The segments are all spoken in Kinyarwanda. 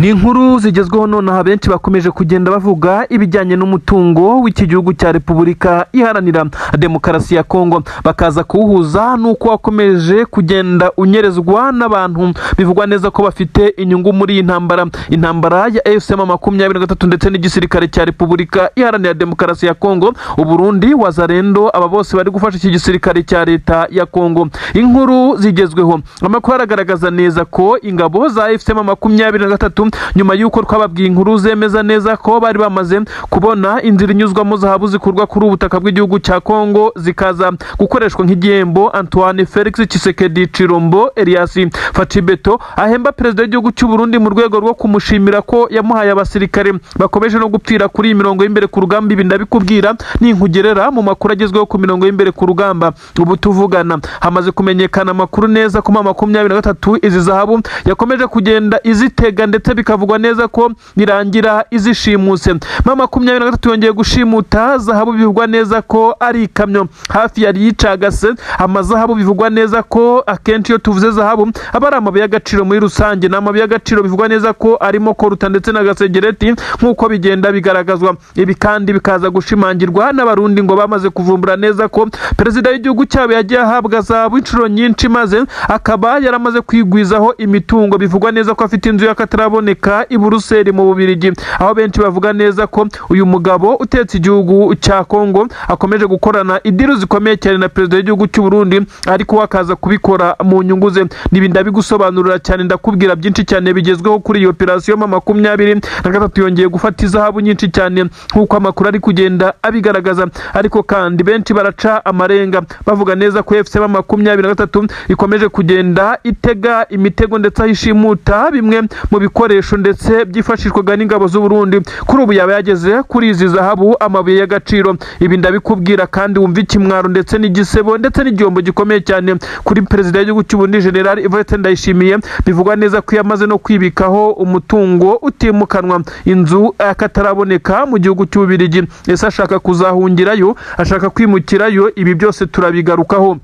ni inkuru zigezweho nonaha benshi bakomeje kugenda bavuga ibijyanye n'umutungo w'iki gihugu cya Repubulika Iharanira Demokarasi ya Kongo, bakaza kuwuhuza nuko wakomeje kugenda unyerezwa n'abantu bivugwa neza ko bafite inyungu muri iyi intambara ya M23 ndetse n'igisirikare cya Repubulika Iharanira Demokarasi ya Kongo, Uburundi, Wazalendo, aba bose bari gufasha iki gisirikare cya leta ya Kongo. Inkuru zigezweho, amakuru aragaragaza neza ko ingabo za M23 nyuma yuko twababwiye inkuru zemeza neza ko bari bamaze kubona inzira inyuzwamo zahabu zikurwa kuri ubutaka bw'igihugu cya Kongo zikaza gukoreshwa nk'igihembo, Antoine Felix Tshisekedi Chilombo Elias Facibeto ahemba perezida w'igihugu cy'u Burundi mu rwego rwo kumushimira ko yamuhaye abasirikare bakomeje no gupfira kuri imirongo y'imbere ku rugamba. Ibi ndabikubwira n'inkugerera mu makuru agezweho ku mirongo y'imbere ku rugamba. Ubu tuvugana hamaze kumenyekana amakuru neza ko 23 izi zahabu yakomeje kugenda izitega ndetse bikavugwa neza ko birangira izishimuse. 23 yongeye gushimuta zahabu, bivugwa neza ko ari ikamyo hafi yari yicagase amazahabu. Bivugwa neza ko akenshi iyo tuvuze zahabu aba ari amabuye y'agaciro muri rusange, n'amabuye y'agaciro bivugwa neza ko arimo koruta ndetse na gasegereti nk'uko bigenda bigaragazwa. Ibi kandi bikaza gushimangirwa n'abarundi ngo bamaze kuvumbura neza ko perezida w'igihugu cyabo yagiye ahabwa zahabu inshuro nyinshi, maze akaba yaramaze kwigwizaho imitungo. Bivugwa neza ko afite inzu y'akataraboneka i Buruseli mu Bubiligi, aho benshi bavuga neza ko uyu mugabo utetse igihugu cya Kongo akomeje gukorana idiru zikomeye cyane na perezida w'igihugu cy'u Burundi, ariko akaza kubikora mu nyungu ze. Nibi ndabigusobanurira cyane, ndakubwira byinshi cyane bigezweho kuri iyo operation. 23 yongeye gufata izahabu nyinshi cyane nk'uko amakuru ari kugenda abigaragaza, ariko kandi benshi baraca amarenga bavuga neza ko M23 ikomeje kugenda itega imitego ndetse ahishimuta bimwe mu bikoresho ndetse byifashishwaga n'ingabo z'u Burundi. Kuri ubu yaba yageze kuri izi zahabu, amabuye y'agaciro. Ibi ndabikubwira kandi wumva ikimwaro ndetse n'igisebo ndetse n'igihombo gikomeye cyane kuri perezida w'igihugu cy'u Burundi General Yves Ndayishimiye. Bivugwa neza ko yamaze no kwibikaho umutungo utimukanwa, inzu akataraboneka mu gihugu cy'u Bubiligi. Ese ashaka kuzahungirayo, ashaka kwimukirayo? Ibi byose turabigarukaho.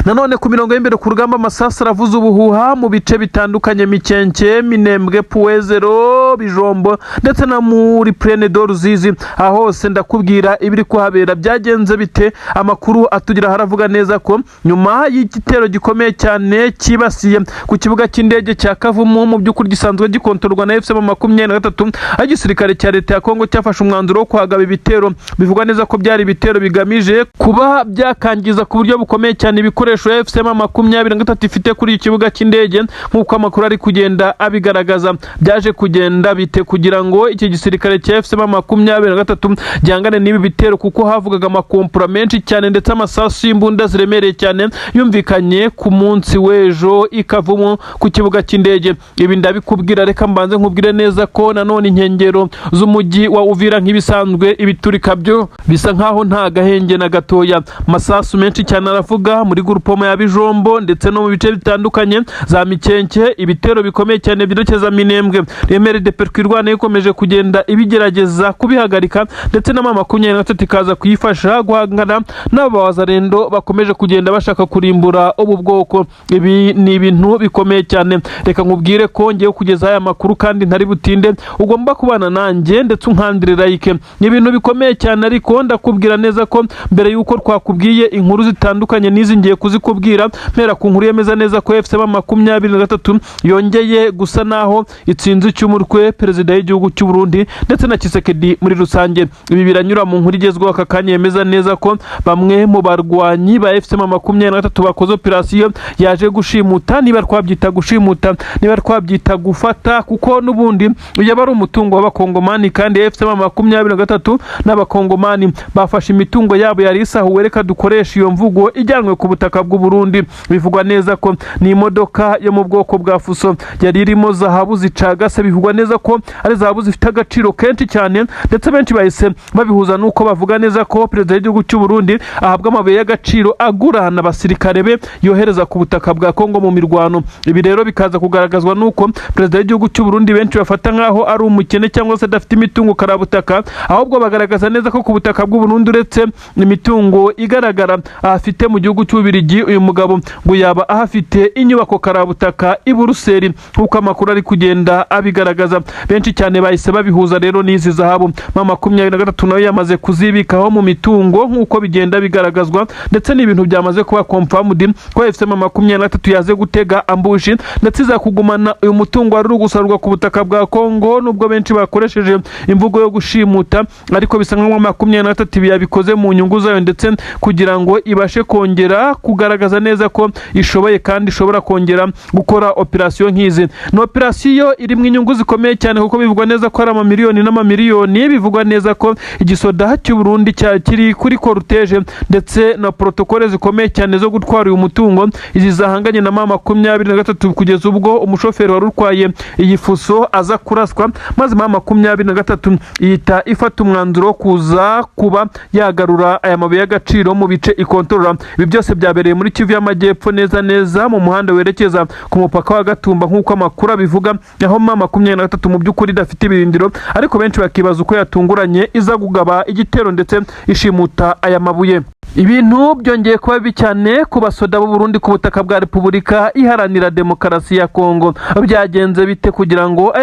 Nanone ku mirongo y'imbere ku rugamba amasasa aravuza ubuhuha mu bice bitandukanye: Mikenke, Minembwe, Puwezero, Bijombo ndetse na muri Plaine d'Ruzizi. Aho hose ndakubwira ibiri kuhabera byagenze bite. Amakuru atugira haravuga neza ko nyuma y'igitero gikomeye cyane kibasiye ku kibuga cy'indege cya Kavumu, mu by'ukuri gisanzwe gikontorwa na M23, aho igisirikare cya leta ya Kongo cyafashe umwanzuro wo kuhagaba ibitero. Bivugwa neza ko byari ibitero bigamije kuba byakangiza ku buryo bukomeye cyane ibikoresho ya M23 ifite kuri iki kibuga cy'indege. Nk'uko amakuru ari kugenda abigaragaza, byaje kugenda bite kugira ngo iki gisirikare cya M23 gihangane n'ibi bitero, kuko havugaga amakompura menshi cyane ndetse amasasu y'imbunda ziremereye cyane yumvikanye ku munsi w'ejo ikavumo ku kibuga cy'indege. Ibi ndabikubwira, reka mbanze nkubwire neza ko nanone inkengero z'umujyi wa Uvira nk'ibisanzwe ibiturika byo bisa nkaho nta gahenge na gatoya. Masasu menshi cyane aravuga muri grupoma ya Bijombo ndetse no mu bice bitandukanye za Mikenke. Ibitero bikomeye cyane byerekeza Minembwe, Remere de Perquirwane ikomeje kugenda ibigerageza kubihagarika ndetse na 23 ikaza kuyifasha guhangana n'abawazarendo bakomeje kugenda bashaka kurimbura ubu bwoko. Ibi ni ibintu bikomeye cyane. Reka nkubwire ko ngiye kugeza aya makuru kandi ntari butinde, ugomba kubana nanjye ndetse unkandire like. Ni ibintu bikomeye cyane, ariko ndakubwira neza ko mbere yuko twakubwiye inkuru zitandukanye nizi ngiye kuzikubwira, mpera ku nkuru yemeza neza ko M23 yongeye gusa naho itsinze cy'umurwe perezida w'igihugu cy'u Burundi ndetse na Tshisekedi muri rusange. Ibi biranyura mu nkuru igezweho aka kanya yemeza neza ko bamwe mu barwanyi ba M23 bakoze operation yaje gushimuta. Niba twabyita gushimuta, niba twabyita gufata, kuko n'ubundi yaba ari umutungo w'abakongomani, kandi M23 n'abakongomani bafashe imitungo yabo yari isahuwe. Reka dukoresha iyo mvugo ijyanwe ku butaka bw'u Burundi. Bivugwa neza ko ni imodoka yo mu bwoko bwa Fuso yari irimo zahabu zicagase. Bivugwa neza ko ari zahabu zifite agaciro kenshi cyane, ndetse benshi bahise babihuza nuko bavuga neza ko perezida w'igihugu cy'u Burundi ahabwa amabuye y'agaciro agurana abasirikare be yohereza ku butaka bwa Kongo mu mirwano. Ibi rero bikaza kugaragazwa nuko perezida w'igihugu cy'u Burundi benshi bafata nkaho ari umukene cyangwa se adafite imitungo karabutaka, ahubwo bagaragaza neza ko ku butaka bw'u Burundi uretse imitungo igaragara afite mu gihugu gihugu cy'Ububiligi. Uyu mugabo ngo yaba ahafite inyubako karabutaka i Buruseli nk'uko amakuru ari kugenda abigaragaza. Benshi cyane bahise babihuza rero n'izi zahabu. M23 nayo yamaze kuzibikaho mu mitungo nk'uko bigenda bigaragazwa, ndetse n'ibintu byamaze kuba confirmed ko M23 yaze gutega ambushi ndetse iza kugumana uyu mutungo wari gusarurwa ku butaka bwa Kongo, nubwo benshi bakoresheje imvugo yo gushimuta, ariko bisa nkaho M23 yabikoze mu nyungu zayo ndetse kugira ngo ibashe kongera kugaragaza neza ko ishoboye kandi ishobora kongera gukora operation nk'izi. No operation iri mu inyungu zikomeye cyane kuko bivugwa neza ko ari amamiliyoni n'amamiliyoni. Bivugwa neza ko igisoda cy'u Burundi kiri kuri cortege ndetse na protokole zikomeye cyane zo gutwara uyu mutungo izi zahanganye na M23 kugeza ubwo umushoferi wari utwaye iyi fuso aza kuraswa, maze M23 yita ifata umwanzuro wo kuza kuba yagarura aya mabuye y'agaciro mu bice ikontorora. Ibi byose byabereye muri Kivu y'Amajyepfo neza mu muhanda werekeza ku mupaka wa Gatumba nk'uko amakuru abivuga, aho M23 mu by'ukuri idafite ibirindiro, ariko benshi bakibaza uko yatunguranye iza kugaba igitero ndetse ishimuta aya mabuye. Ibintu byongeye kuba bibi cyane ku basoda b'u Burundi ku butaka bwa Repubulika Iharanira Demokarasi ya Kongo. Byagenze bite kugira ngo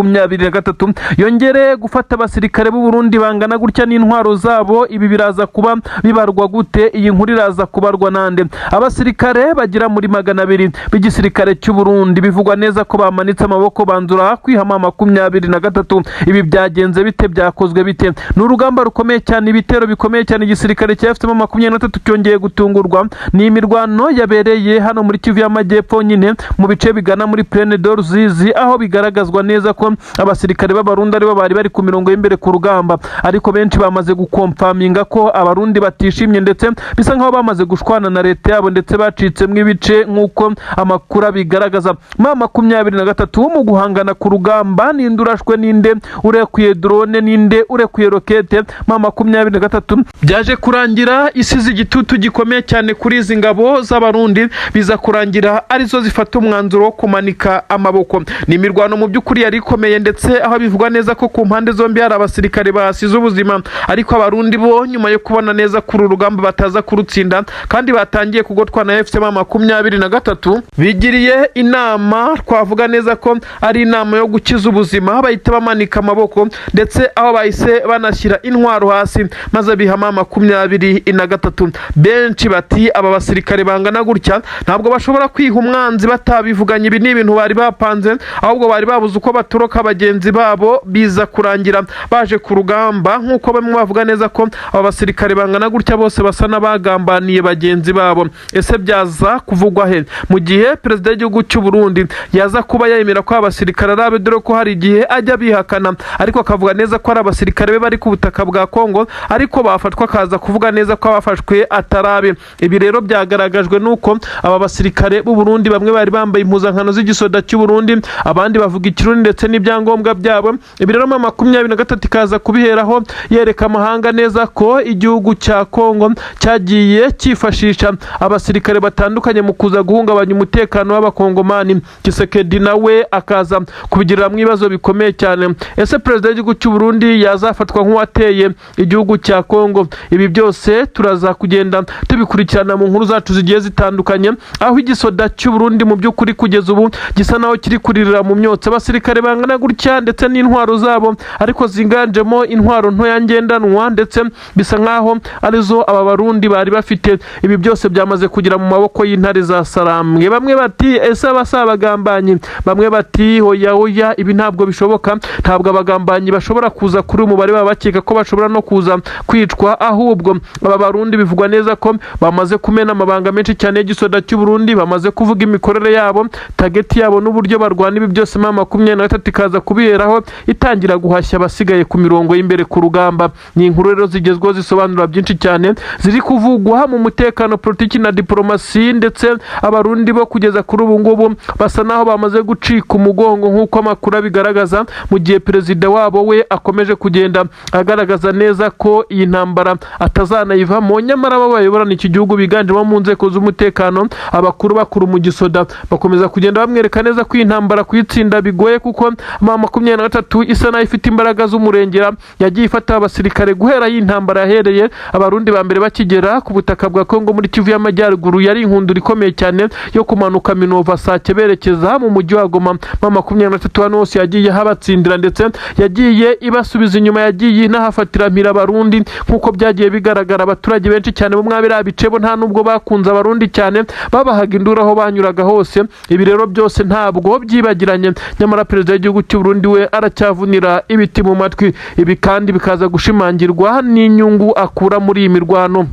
M23 yongere gufata abasirikare b'u Burundi bangana gutya n'intwaro zabo? Ibi biraza kuba bibarwa gute? Iyi nkuru iraza kubarwa nande? Abasirikare bagira muri 200 b'igisirikare cy'u Burundi bivugwa neza ko bamanitse amaboko banzura kwihama M23. Ibi byagenze bite? Byakozwe bite? N'urugamba rukomeye cyane, ibitero bikomeye cyane igisirikare cya M23 cyongeye gutungurwa. Ni imirwano yabereye hano muri Kivu y'Amajyepfo nyine mu bice bigana muri Plaine de Ruzizi, aho bigaragazwa neza ko abasirikare b'Abarundi aribo bari ku mirongo y'imbere ku rugamba, ariko benshi bamaze gukomfaminga ko Abarundi batishimye ndetse bisa nkaho bamaze gushwana na leta yabo ndetse bacitsemo ibice nk'uko amakuru abigaragaza. M23 mu guhangana ku rugamba, ninde urashwe, ninde urekuye drone, ninde urekuye rokete? M23 byaje kurangira isize igitutu gikomeye cyane kuri izi ngabo z'Abarundi, biza kurangira arizo zifata umwanzuro wo kumanika amaboko. Ni imirwano mu by'ukuri yari ikomeye ndetse aho bivugwa neza ko ku mpande zombi hari abasirikare basize ubuzima, ariko Abarundi bo nyuma yo kubona neza kuri urugamba bataza kurutsinda kandi batangiye kugotwa na M23 bigiriye inama, twavuga neza ko ari inama yo gukiza ubuzima, bahita bamanika amaboko ndetse aho bahise banashyira intwaro hasi maze bihama M23. Benshi bati aba basirikare bangana gutya ntabwo bashobora kwiha umwanzi batabivuganye. Ibi ni ibintu bari bapanze, ahubwo bari babuze uko batoroka bagenzi babo, biza kurangira baje ku rugamba nk'uko bamwe bavuga neza ko aba basirikare bangana gutya bose basa n'abagambaniye bagenzi babo. Ese byaza kuvugwa he mu gihe perezida w'igihugu cy'u Burundi yaza kuba yemera ko abasirikare arabe, dore ko hari igihe ajya bihakana ariko akavuga neza ko ari abasirikare be bari ku butaka bwa Kongo, ariko bafatwa akaza kuvuga neza ko abafashwe atarabe. Ibi rero byagaragajwe nuko aba basirikare b'u Burundi bamwe bari bambaye impuzankano z'igisoda cy'u Burundi, abandi bavuga ikirundi ndetse n'ibyangombwa byabo. Ibi rero M23 ikaza kubiheraho yereka amahanga neza ko igihugu cya Kongo cyagiye cyifashisha abasirikare batandukanye mu kuza guhungabanya umutekano w'abakongomani. Tshisekedi nawe akaza kubigirira mu ibibazo bikomeye cyane. Ese perezida w'igihugu cy'u Burundi yazafatwa nk'uwateye igihugu cya Kongo? Ibi byose turaza kugenda tubikurikirana mu nkuru zacu zigiye zitandukanye, aho igisoda cy'u Burundi mu by'ukuri kugeza ubu gisa naho kiri kuririra mu myotsi. Abasirikare bangana gutya ndetse n'intwaro zabo, ariko ziganjemo intwaro ntoya ngendanwa ndetse bisa nkaho arizo aba Barundi bari bafite. Ibi byose byamaze kugira mu maboko y'intare za Sarambwe. Bamwe bati ese abagambanyi, bamwe bati hoya ibi ntabwo bishoboka, ntabwo abagambanyi bashobora kuza kuri umubare babakeka ko bashobora no kuza kwicwa, ahubwo aba Barundi bivugwa neza ko bamaze kumena amabanga menshi cyane y'igisoda cy'u Burundi, bamaze kuvuga imikorere yabo, target yabo n'uburyo barwana. Ibi byose M23 ikaza kubiheraho itangira guhashya abasigaye ku mirongo y'imbere ku rugamba. Ni inkuru rero zigezweho zisobanura byinshi cyane ziri kuvugwa mu mutekano, politiki na diplomasi, ndetse Abarundi bo kugeza kuri ubu ngubu basa naho bamaze gucika umugongo nk'uko amakuru abigaragaza, mu gihe perezida wabo we akomeje kugenda agaragaza neza ko iyi ntambara atazanayiva kuzivamo. Nyamara bayoborana iki gihugu biganjemo mu nzego z'umutekano, bakuru mu gisoda, bakomeza kugenda bamwereka neza ko intambara kuyitsinda bigoye, kuko M23 isa nayo ifite imbaraga z'umurengera, yagiye ifata abasirikare guhera y'intambara yahereye abarundi ba mbere bakigera ku butaka bwa Kongo muri Kivu y'Amajyaruguru. Yari inkundura ikomeye cyane yo kumanuka Minova Sake berekeza mu mujyi wa Goma. M23 hano hose yagiye habatsindira, ndetse yagiye ibasubiza inyuma, yagiye inahafatira mpira abarundi nk'uko byagiye bigaragara. Abaturage benshi cyane bo mwabira bicebo nta nubwo bakunze abarundi cyane, babahaga induru aho banyuraga hose. Ibi rero byose ntabwo byibagiranye, nyamara perezida w'igihugu cy'u Burundi we aracyavunira ibiti mu matwi. Ibi kandi bikaza gushimangirwa n'inyungu akura muri iyi mirwano.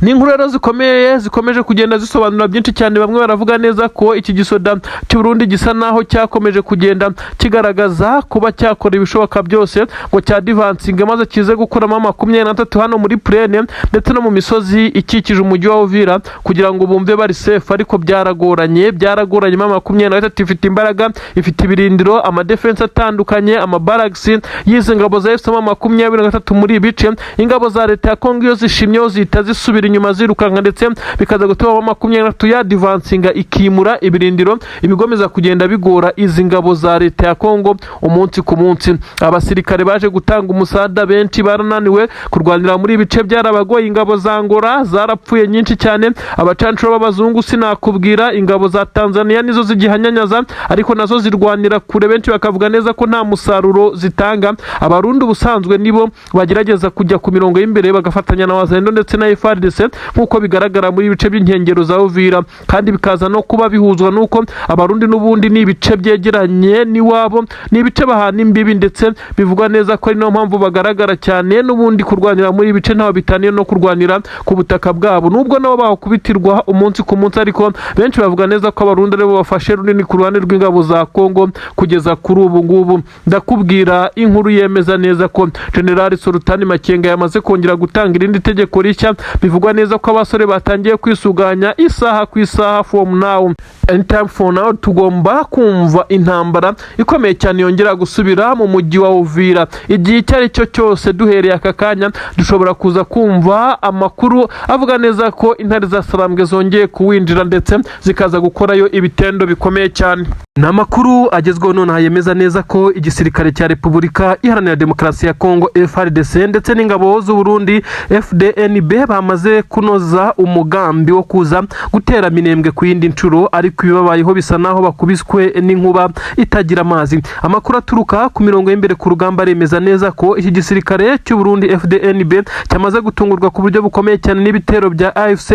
Ni inkuru rero zikomeye zikomeje kugenda zisobanura byinshi cyane. Bamwe baravuga neza ko iki gisoda cy'u Burundi gisa naho cyakomeje kugenda kigaragaza kuba cyakora ibishoboka byose ngo cya divansinge maze kize gukuramo M23 hano muri Plaine ndetse no mu misozi ikikije umujyi wa Uvira kugira ngo bumve bari safe, ariko byaragoranye. M23 ifite imbaraga, ifite ibirindiro, amadefense atandukanye, amabaragisi yize ngabo za M23 muri ibice. Ingabo za leta ya Kongo iyo zishimye zihita subira inyuma zirukanka, ndetse bikaza gutuma M23 ya divansinga ikimura ibirindiro. Ibigomeza kugenda bigora izi ngabo za leta ya Kongo umunsi ku munsi. Abasirikare baje gutanga umusada benshi barananiwe kurwanira muri ibice byarabagoye. Ingabo za Angola zarapfuye nyinshi cyane, abacancuro b'abazungu sinakubwira. Ingabo za Tanzania nizo zigihanyanyaza, ariko nazo zirwanira kure. Benshi bakavuga neza ko nta musaruro zitanga. Abarundi ubusanzwe nibo bagerageza kujya ku mirongo y'imbere bagafatanya na wazalendo ndetse na FARDC nk'uko bigaragara muri ibice by'inkengero za Uvira, kandi bikaza no kuba bihuzwa nuko abarundi n'ubundi ni ibice byegeranye n'iwabo, ni ibice bahana imbibi, ndetse bivugwa neza ko ari no mpamvu bagaragara cyane. N'ubundi kurwanira muri ibice ntaho bitaniye no kurwanira ku butaka bwabo, nubwo nabo bakubitirwa umunsi ku munsi, ariko benshi bavuga neza ko abarundi aribo bafashe runini ku ruhande rw'ingabo za Kongo kugeza kuri ubu ngubu. Ndakubwira inkuru yemeza neza ko General Sultani Makenga yamaze kongera gutanga irindi tegeko rishya. Bivugwa neza ko abasore batangiye kwisuganya isaha ku isaha. From now and time for now tugomba kumva intambara ikomeye cyane yongera gusubira mu mujyi wa Uvira. Igihe icyo ari cyo cyose duhereye aka kanya dushobora kuza kumva amakuru avuga neza ko intare za Sarambwe zongeye kuwinjira, ndetse zikaza gukorayo ibitendo bikomeye cyane. Ni amakuru agezweho none yemeza neza ko igisirikare cya Repubulika Iharanira Demokarasi ya Kongo FARDC ndetse n'ingabo z'u Burundi FDNB bamaze kunoza umugambi wo kuza gutera Minembwe ku yindi ncuro, ariko ibibabayeho bisa naho bakubiswe n'inkuba itagira amazi. Amakuru aturuka ku mirongo y'imbere ku rugamba remeza neza ko iki gisirikare cy'u Burundi FDNB cyamaze gutungurwa ku buryo bukomeye cyane n'ibitero bya AFC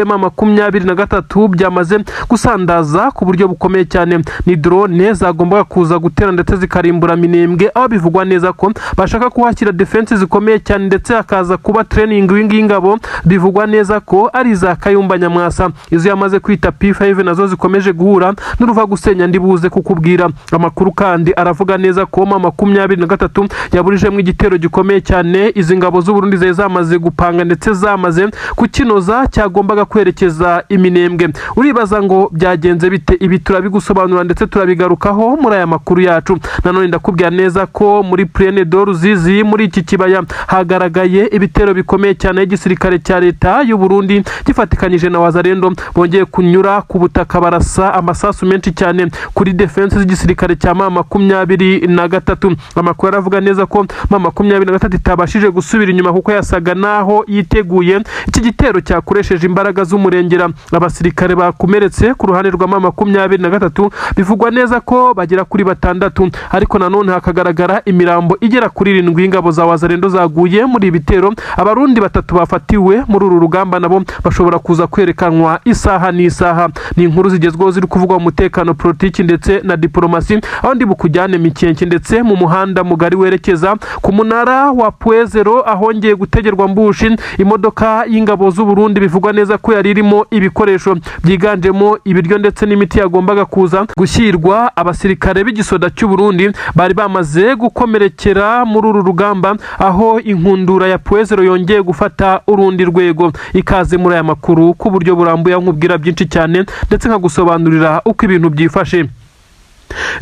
M23 byamaze gusandaza ku buryo bukomeye cyane. Ni drone zagombaga kuza gutera ndetse zikarimbura Minembwe, aho bivugwa neza ko bashaka kuhashyira defense zikomeye cyane, ndetse hakaza kuba training w'ingabo. Bivugwa neza ko ari za Kayumba Nyamwasa, izo yamaze kwita P5 nazo zikomeje guhura n'uruva gusenya. Ndibuze kukubwira amakuru kandi aravuga neza ko M23 yaburijemo igitero gikomeye cyane. Izi ngabo z'u Burundi zamaze gupanga ndetse zamaze kukinoza cyagombaga kwerekeza Iminembwe. Uribaza ngo byagenze bite? Ibi turabigusobanura ndetse turabigarukaho muri aya makuru yacu. Nanone ndakubwira neza ko muri Plaine d'Ruzizi muri iki kibaya hagaragaye ibitero bikomeye cyane y'igisirikare cya leta y'u Burundi gifatikanyije na wazalendo, bongeye kunyura ku butaka barasa amasasu menshi cyane kuri defense z'igisirikare cya M23. Amakuru aravuga neza ko M23 itabashije gusubira inyuma kuko yasaga naho yiteguye iki gitero cyakoresheje imbaraga z'umurengera. Abasirikare bakomeretse ku ruhande rwa M23 bivugwa neza ko bagera kuri 6, ariko nanone hakagaragara imirambo igera kuri 7 y'ingabo za wazalendo zaguye muri ibitero. Abarundi 3 bafatiwe muri uru rugamba nabo bashobora kuza kwerekanwa isaha n'isaha. Ni inkuru zigezweho ziri kuvugwa mu mutekano, politiki ndetse na diplomasi, aho ndi bukujyane Mikenke ndetse mu muhanda mugari werekeza ku munara wa Puezero ahongeye gutegerwa mbushi imodoka y'ingabo z'u Burundi. Bivugwa neza ko yari irimo ibikoresho byiganjemo ibiryo ndetse n'imiti yagombaga kuza gushyirwa abasirikare b'igisoda cy'u Burundi bari bamaze gukomerekera muri uru rugamba, aho inkundura ya Puezero yongeye gufata urundi rwego. Ikaze muri aya makuru ku buryo burambuye nkubwira byinshi cyane ndetse nkagusobanurira uko ibintu byifashe.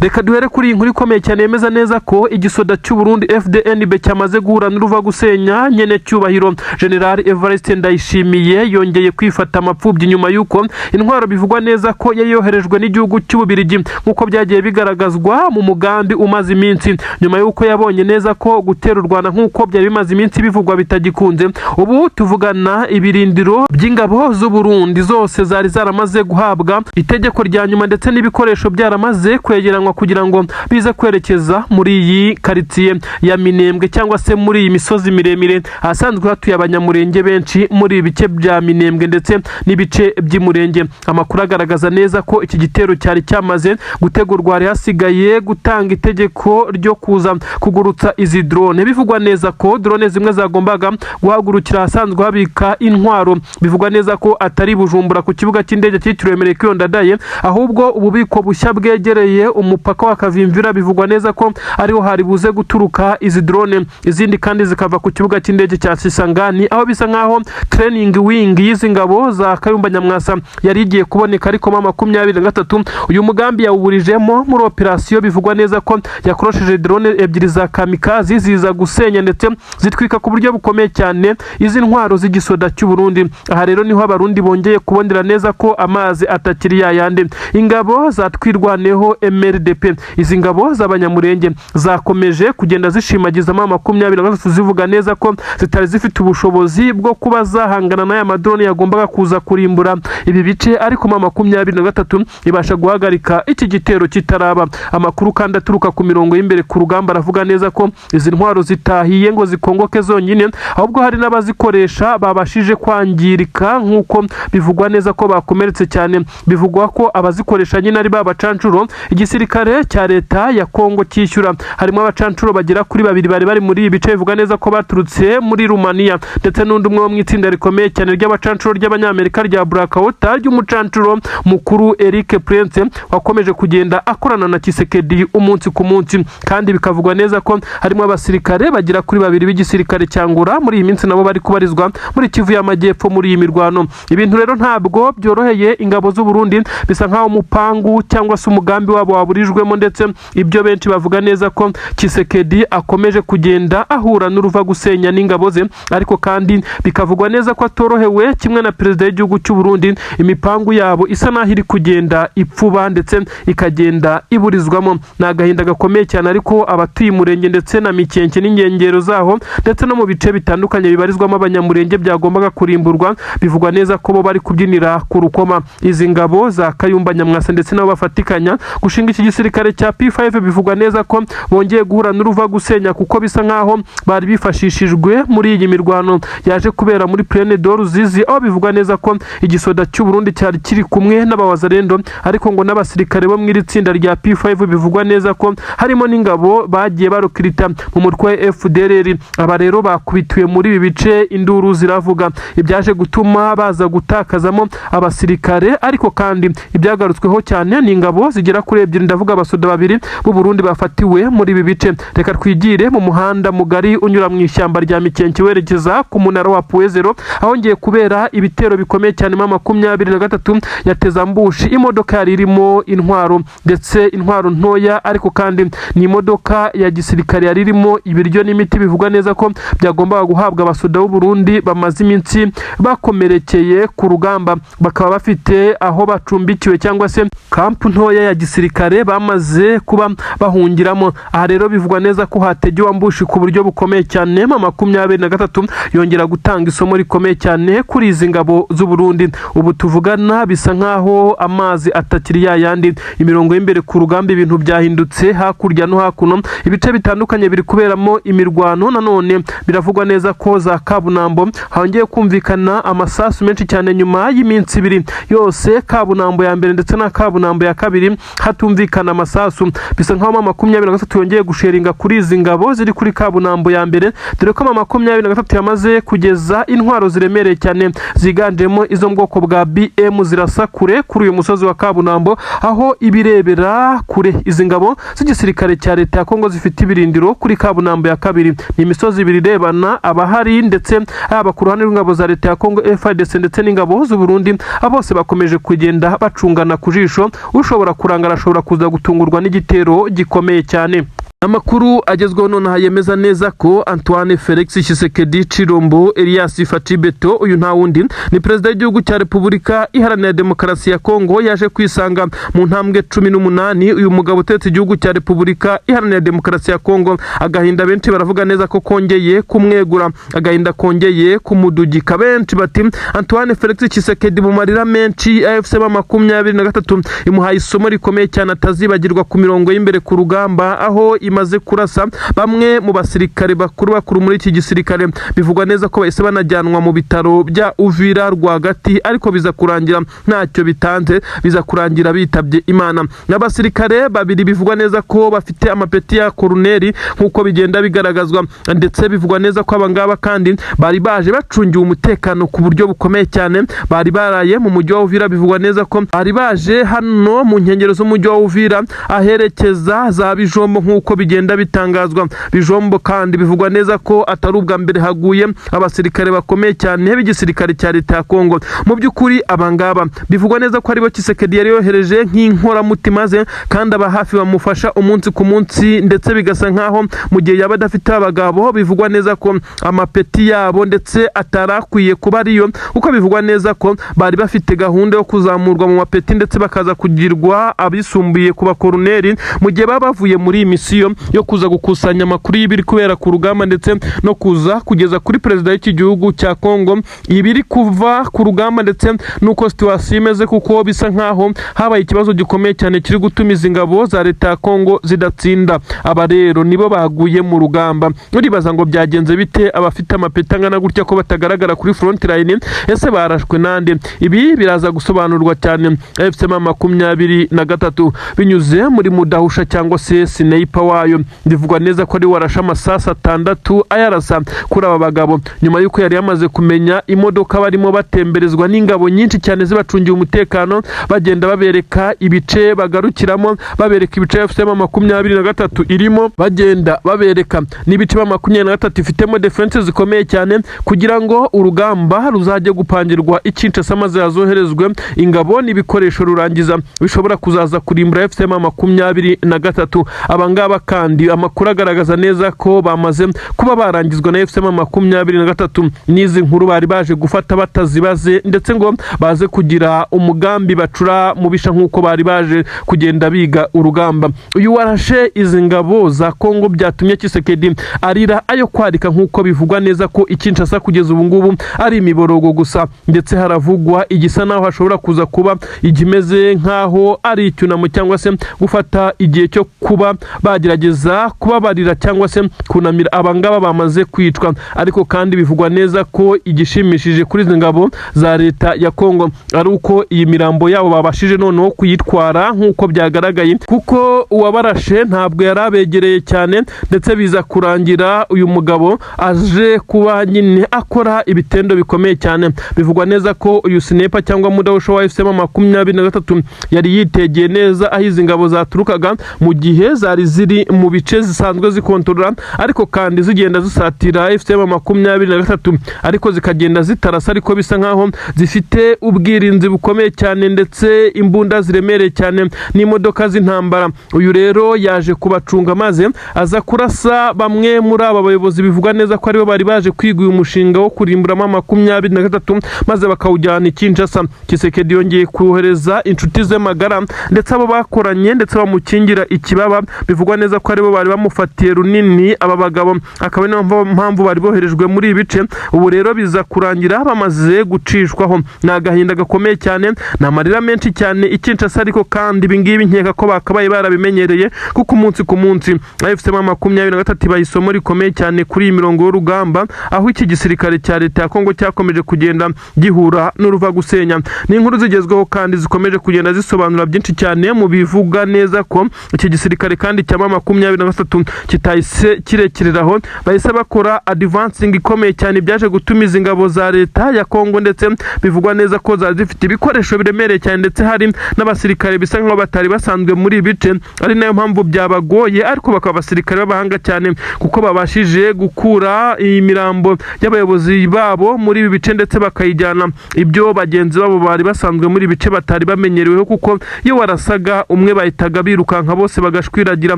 Reka duhere kuri inkuru ikomeye cyane yemeza neza ko igisoda cy'u Burundi FDNB cyamaze guhura n'uruva gusenya nyene cyubahiro General Evariste Ndayishimiye yongeye kwifata amapfubyi nyuma yuko intwaro bivugwa neza ko yayoherejwe n'igihugu cy'Ububirigi nkuko byagiye bigaragazwa mu mugambi umaze iminsi nyuma yuko yabonye neza ko gutera u Rwanda nkuko byari bimaze iminsi bivugwa bitagikunze. Ubu tuvugana ibirindiro by'ingabo z'u Burundi zose zari zaramaze guhabwa itegeko rya nyuma ndetse n'ibikoresho byaramaze kwegeranwa kugira ngo bize kwerekeza muri iyi quartier ya Minembwe cyangwa se muri iyi misozi miremire ahasanzwe hatuye abanyamurenge benshi muri ibice bya Minembwe ndetse n'ibice by'Imurenge. Amakuru agaragaza neza ko iki gitero cyari cyamaze gutegurwa, hari hasigaye gutanga itegeko ryo kuza kugurutsa izi drone. Bivugwa neza ko drone zimwe zagombaga guhagurukira ahasanzwe habika intwaro, bivugwa neza ko atari Bujumbura ku kibuga cy'indege cyitiriwe Melchior Ndadaye, ahubwo ububiko bushya bwegereye umupaka wa Kavimvira. Bivugwa neza ko ariho hari buze guturuka izi drone, izindi kandi zikava ku kibuga cy'indege cya Sisangani aho bisa nkaho training wing y'izi ngabo za Kayumba Nyamwasa yari igiye kuboneka, ariko 23 uyu mugambi yawuburijemo muri operation. Bivugwa neza ko yakorosheje drone ebyiri za kamikazi ziza gusenya ndetse zitwika ku buryo bukomeye cyane izi ntwaro z'igisoda cy'u Burundi. Aha rero niho abarundi bongeye kubondera neza ko amazi atakiri yayande. Ingabo zatwirwaneho MRDP, izi ngabo z'abanyamurenge zakomeje kugenda zishimagiza 23 zivuga neza ko zitari zifite ubushobozi bwo kuba zahangana n'aya madrone yagombaga kuza kurimbura ibi bice, ariko 23 ibasha guhagarika iki gitero kitaraba. Amakuru kandi aturuka ku mirongo y'imbere ku rugamba aravuga neza ko izi ntwaro zitahiye ngo zikongoke zonyine, ahubwo hari n'abazikoresha babashije kwangirika nkuko bivugwa neza ko bakomeretse cyane. Bivugwa ko abazikoresha nyine ari babacancuro igisirikare cya leta ya Kongo cyishyura. Harimo abacancuro bagera kuri 2 bari muri ibi bice, bivugwa neza ko baturutse muri Rumania ndetse n'undi umwe wo mu itsinda rikomeye cyane ry'abacancuro ry'abanyamerika rya Blackwater ry'umucancuro mukuru Eric Prince wakomeje kugenda akorana na Tshisekedi umunsi ku munsi. Kandi bikavugwa neza ko harimo abasirikare bagera kuri 2 b'igisirikare cyangura muri iyi minsi nabo bari kubarizwa muri Kivu y'Amajyepfo muri iyi mirwano. Ibintu rero ntabwo byoroheye ingabo z'u Burundi, bisa nkaho umupangu cyangwa se umugambi wabo waburijwemo, ndetse ibyo benshi bavuga neza ko Tshisekedi akomeje kugenda ahura n'uruva gusenya n'ingabo ze, ariko kandi bikavugwa neza ko atorohewe kimwe na perezida w'igihugu cy'u Burundi. Imipangu yabo isa naho iri kugenda ipfuba ndetse ikagenda iburizwamo. Ni agahinda gakomeye cyane, ariko abatuye Umurenge ndetse na Mikenke n'ingengero zaho ndetse no mu bice bitandukanye bibarizwamo abanyamurenge byagombaga kurimburwa, bivugwa neza ko bo bari kubyinira ku rukoma. Izi ngabo za Kayumba Nyamwasa ndetse nabo bafatikanya gushinga iki gisirikare cya P5, bivugwa neza ko bongeye guhura n'uruva gusenya, kuko bisa nkaho bari bifashishijwe muri iyi mirwano yaje kubera muri Plaine de Ruzizi, aho bivugwa neza ko igisoda cy'u Burundi cyari kiri kumwe n'abawazarendo, ariko ngo n'abasirikare bo mu iri tsinda rya P5 bivugwa neza ko harimo n'ingabo bagiye barokirita mu mutwe wa FDLR. Aba rero bakubitiwe muri ibi bice, induru ziravuga ibyaje gutuma baza gutakazamo abasirikare, ariko kandi ibyagarutsweho cyane ni ingabo zigera kuri 2, ndavuga abasoda 2 b'u Burundi bafatiwe muri ibi bice. Reka twigire mu muhanda mugari unyura mu ishyamba rya Mikenke werekeza ku munara wa Puezero, ahongeye kubera ibitero bikomeye cyane. 23 yateza ambushi imodoka yari irimo intwaro, ndetse intwaro ntoya, ariko kandi ni imodoka ya gisirikare yari irimo ibiryo n'imiti. Bivugwa neza ko byagombaga guhabwa abasoda b'u Burundi bamaze iminsi bakomerekeye ku rugamba, bakaba bafite aho bacumbikiwe cyangwa se kampu ntoya ya gisirikare bamaze kuba bahungiramo. Aha rero bivugwa neza ko hategewe ambushi ku buryo bukomeye cyane. 23 yongera gutanga isomo rikomeye cyane kuri izi ngabo z'u Burundi. Ubu tuvugana bisa nkaho amazi atakiri yayandi. Imirongo y'imbere ku rugamba ibintu byahindutse hakurya no hakuno, ibice bitandukanye biri kuberamo imirwano. Nanone biravugwa neza ko za Kabunambo hongeye kumvikana amasasu menshi cyane nyuma y'iminsi 2 yose, Kabunambo ya mbere ndetse na Kabunambo ya kabiri hatumvikana amasasu. Bisa nkaho 23 yongeye gusheringa kuri izi ngabo ziri kuri Kabunambo ya mbere, dore ko 23 yamaze kugeza intwaro ziremereye cyane ziganjemo izo mu bwoko bwa BM zirasa kure kuri uyu musozi wa Kabunambo, aho ibirebera kure izi ngabo z'igisirikare cya leta ya Kongo zifite ibirindiro kuri Kabunambo ya kabiri. Ni imisozi ibiri irebana, abahari ndetse aba ku ruhande rw'ingabo za leta ya Kongo FARDC ndetse n'ingabo z'u Burundi, abose bakomeje kugenda bacungana ku jisho. Ushobora kurangara ashobora bashobora kuza gutungurwa n'igitero gikomeye cyane. Amakuru agezweho nonaha yemeza neza ko Antoine Felix Tshisekedi Chilombo Elias Facibeto uyu nta wundi ni perezida w'igihugu cya Repubulika Iharanira Demokarasi ya Kongo yaje kwisanga mu ntambwe 18. Uyu mugabo utetse igihugu cya Repubulika Iharanira Demokarasi ya Kongo agahinda benshi baravuga neza ko kongeye kumwegura, agahinda kongeye kumudugika. Benshi bati Antoine Felix Tshisekedi mu marira menshi AFC 23 imuhaye isomo rikomeye cyane atazibagirwa ku mirongo y'imbere ku rugamba, aho imaze kurasa bamwe mu basirikare bakuru muri iki gisirikare. Bivugwa neza ko bahise banajyanwa mu bitaro bya Uvira rwagati, ariko biza kurangira ntacyo bitanze, biza kurangira bitabye Imana. N'abasirikare babiri bivugwa neza ko bafite amapeti ya koloneli nk'uko bigenda bigaragazwa, ndetse bivugwa neza ko abangaba kandi bari baje bacungiwe umutekano ku buryo bukomeye cyane. Bari baraye mu mujyi wa Uvira, bivugwa neza ko bari baje hano mu nkengero z'umujyi wa Uvira aherekeza za Bijombo nk'uko bigenda bitangazwa. Bijombo kandi bivugwa neza ko atari ubwa mbere haguye abasirikare bakomeye cyane b'igisirikare cya leta ya Kongo. Mu by'ukuri abangaba bivugwa neza ko aribo Tshisekedi yari yohereje nk'inkoramutima ze, kandi aba hafi bamufasha umunsi ku munsi, ndetse bigasa nkaho mu gihe yaba adafite abagabo bivugwa neza ko amapeti yabo ndetse atarakwiye kuba ariyo, kuko bivugwa neza ko bari bafite gahunda yo kuzamurwa mu mapeti ndetse bakaza kugirwa abisumbuye ku bakoloneli mu gihe baba bavuye muri iyi misiyo yo kuza gukusanya amakuru y'ibiri kubera ku rugamba, ndetse no kuza kugeza kuri perezida w'iki gihugu cya Kongo ibiri kuva ku rugamba ndetse nuko situation imeze, kuko bisa nkaho habaye ikibazo gikomeye cyane kiri gutumiza ingabo za leta ya Kongo zidatsinda. Aba rero nibo baguye mu rugamba. Uribaza ngo byagenze bite abafite amapeta angana gutya ko batagaragara kuri front line? Ese barashwe nande? Ibi biraza gusobanurwa cyane AFC 23 binyuze muri mudahusha cyangwa se sniper wayo. Bivugwa neza ko ari warasha amasasa 6 ayarasa kuri aba bagabo, nyuma yuko yari yamaze kumenya imodoka barimo batemberezwa n'ingabo nyinshi cyane zibacungiye umutekano, bagenda babereka ibice bagarukiramo, babereka ibice AFC 23 irimo, bagenda babereka n'ibice 23 ifitemo defense zikomeye cyane, kugira ngo urugamba ruzajye gupangirwa Kinshasa maze yazoherezwe ingabo n'ibikoresho rurangiza bishobora kuzaza kurimbura AFC 23. Abangaba kandi amakuru agaragaza neza ko bamaze kuba barangizwa na AFC 23. N'izi nkuru bari baje gufata batazibaze, ndetse ngo baze kugira umugambi bacura mu bisha nk'uko bari baje kugenda biga urugamba. Uyu warashe izi ngabo za Kongo byatumye Tshisekedi arira ayo kwarika, nk'uko bivugwa neza ko Kinshasa kugeza ubu ngubu ari imiborogo gusa, ndetse haravugwa igisa naho hashobora kuza kuba igimeze nkaho ari icyunamo cyangwa se gufata igihe cyo kuba bagerageza kubabarira cyangwa se kunamira abangaba bamaze kwicwa. Ariko kandi bivugwa neza ko igishimishije kuri izi ngabo za leta ya Kongo ari uko iyi mirambo yabo babashije noneho kuyitwara nk'uko byagaragaye, kuko uwabarashe ntabwo yarabegereye cyane, ndetse biza kurangira uyu mugabo aje kuba nyine akora ibitendo bikomeye cyane. Bivugwa neza ko uyu sniper cyangwa mudahusha wa AFC 23 yari yitegeye neza aho izi ngabo zaturukaga mu gihe zari ziri mu bice zisanzwe zikontorora, ariko kandi zigenda zisatira AFC 23, ariko zikagenda zitarasa, ariko bisa nkaho zifite ubwirinzi bukomeye cyane ndetse imbunda ziremereye cyane n'imodoka z'intambara. Uyu rero yaje kubacunga maze aza kurasa bamwe muri aba bayobozi bivugwa neza ko aribo bari baje kwiga uyu mushinga wo kurimburamo 23 maze bakawujyana Kinshasa. Tshisekedi yongeye kohereza inshuti ze magara ndetse abo bakoranye ndetse bamukingira ikibaba. Bivugwa neza ko aribo bari bamufatiye runini aba bagabo, akaba niyo mpamvu bari boherejwe muri ibice. Ubu rero biza kurangira bamaze gucishwaho. Nagahinda gakomeye cyane, namarira menshi cyane Kinshasa, ariko kandi ibingibi nkeka ko bakabaye barabimenyereye, kuko umunsi ku munsi AFC 23 bayisomo rikomeye cyane kuri imirongo y'urugamba, aho iki gisirikare cya leta ya Kongo cyakomeje kugenda gihura n'uruva gusenya. Ni inkuru zigezweho kandi zikomeje kugenda zisobanura byinshi cyane mu bivuga neza ko iki gisirikare kandi cyama M23 kitahise kirekereraho, bahise bakora advancing ikomeye cyane byaje gutumiza ingabo za leta ya Kongo, ndetse bivugwa neza ko zari zifite ibikoresho biremereye cyane, ndetse hari n'abasirikare bisa nkaho batari basanzwe muri bice, ari nayo mpamvu byabagoye, ariko bakaba abasirikare b'abahanga cyane kuko babashije gukura imirambo y'abayobozi babo muri ibi bice, ndetse bakayijyana ibyo bagenzi babo bari basanzwe muri bice batari bamenyereweho, kuko iyo warasaga umwe bahitaga birukanka bose bagashwiragira.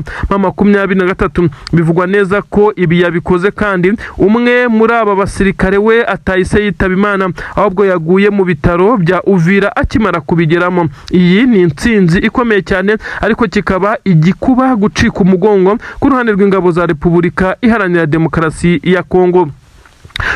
M23 bivugwa neza ko ibi yabikoze, kandi umwe muri aba basirikare we atahise yitaba Imana, ahubwo yaguye mu bitaro bya Uvira akimara kubigeramo. Iyi ni intsinzi ikomeye cyane, ariko kikaba igikuba gucika umugongo ku ruhande rw'ingabo za Repubulika Iharanira Demokarasi ya Kongo.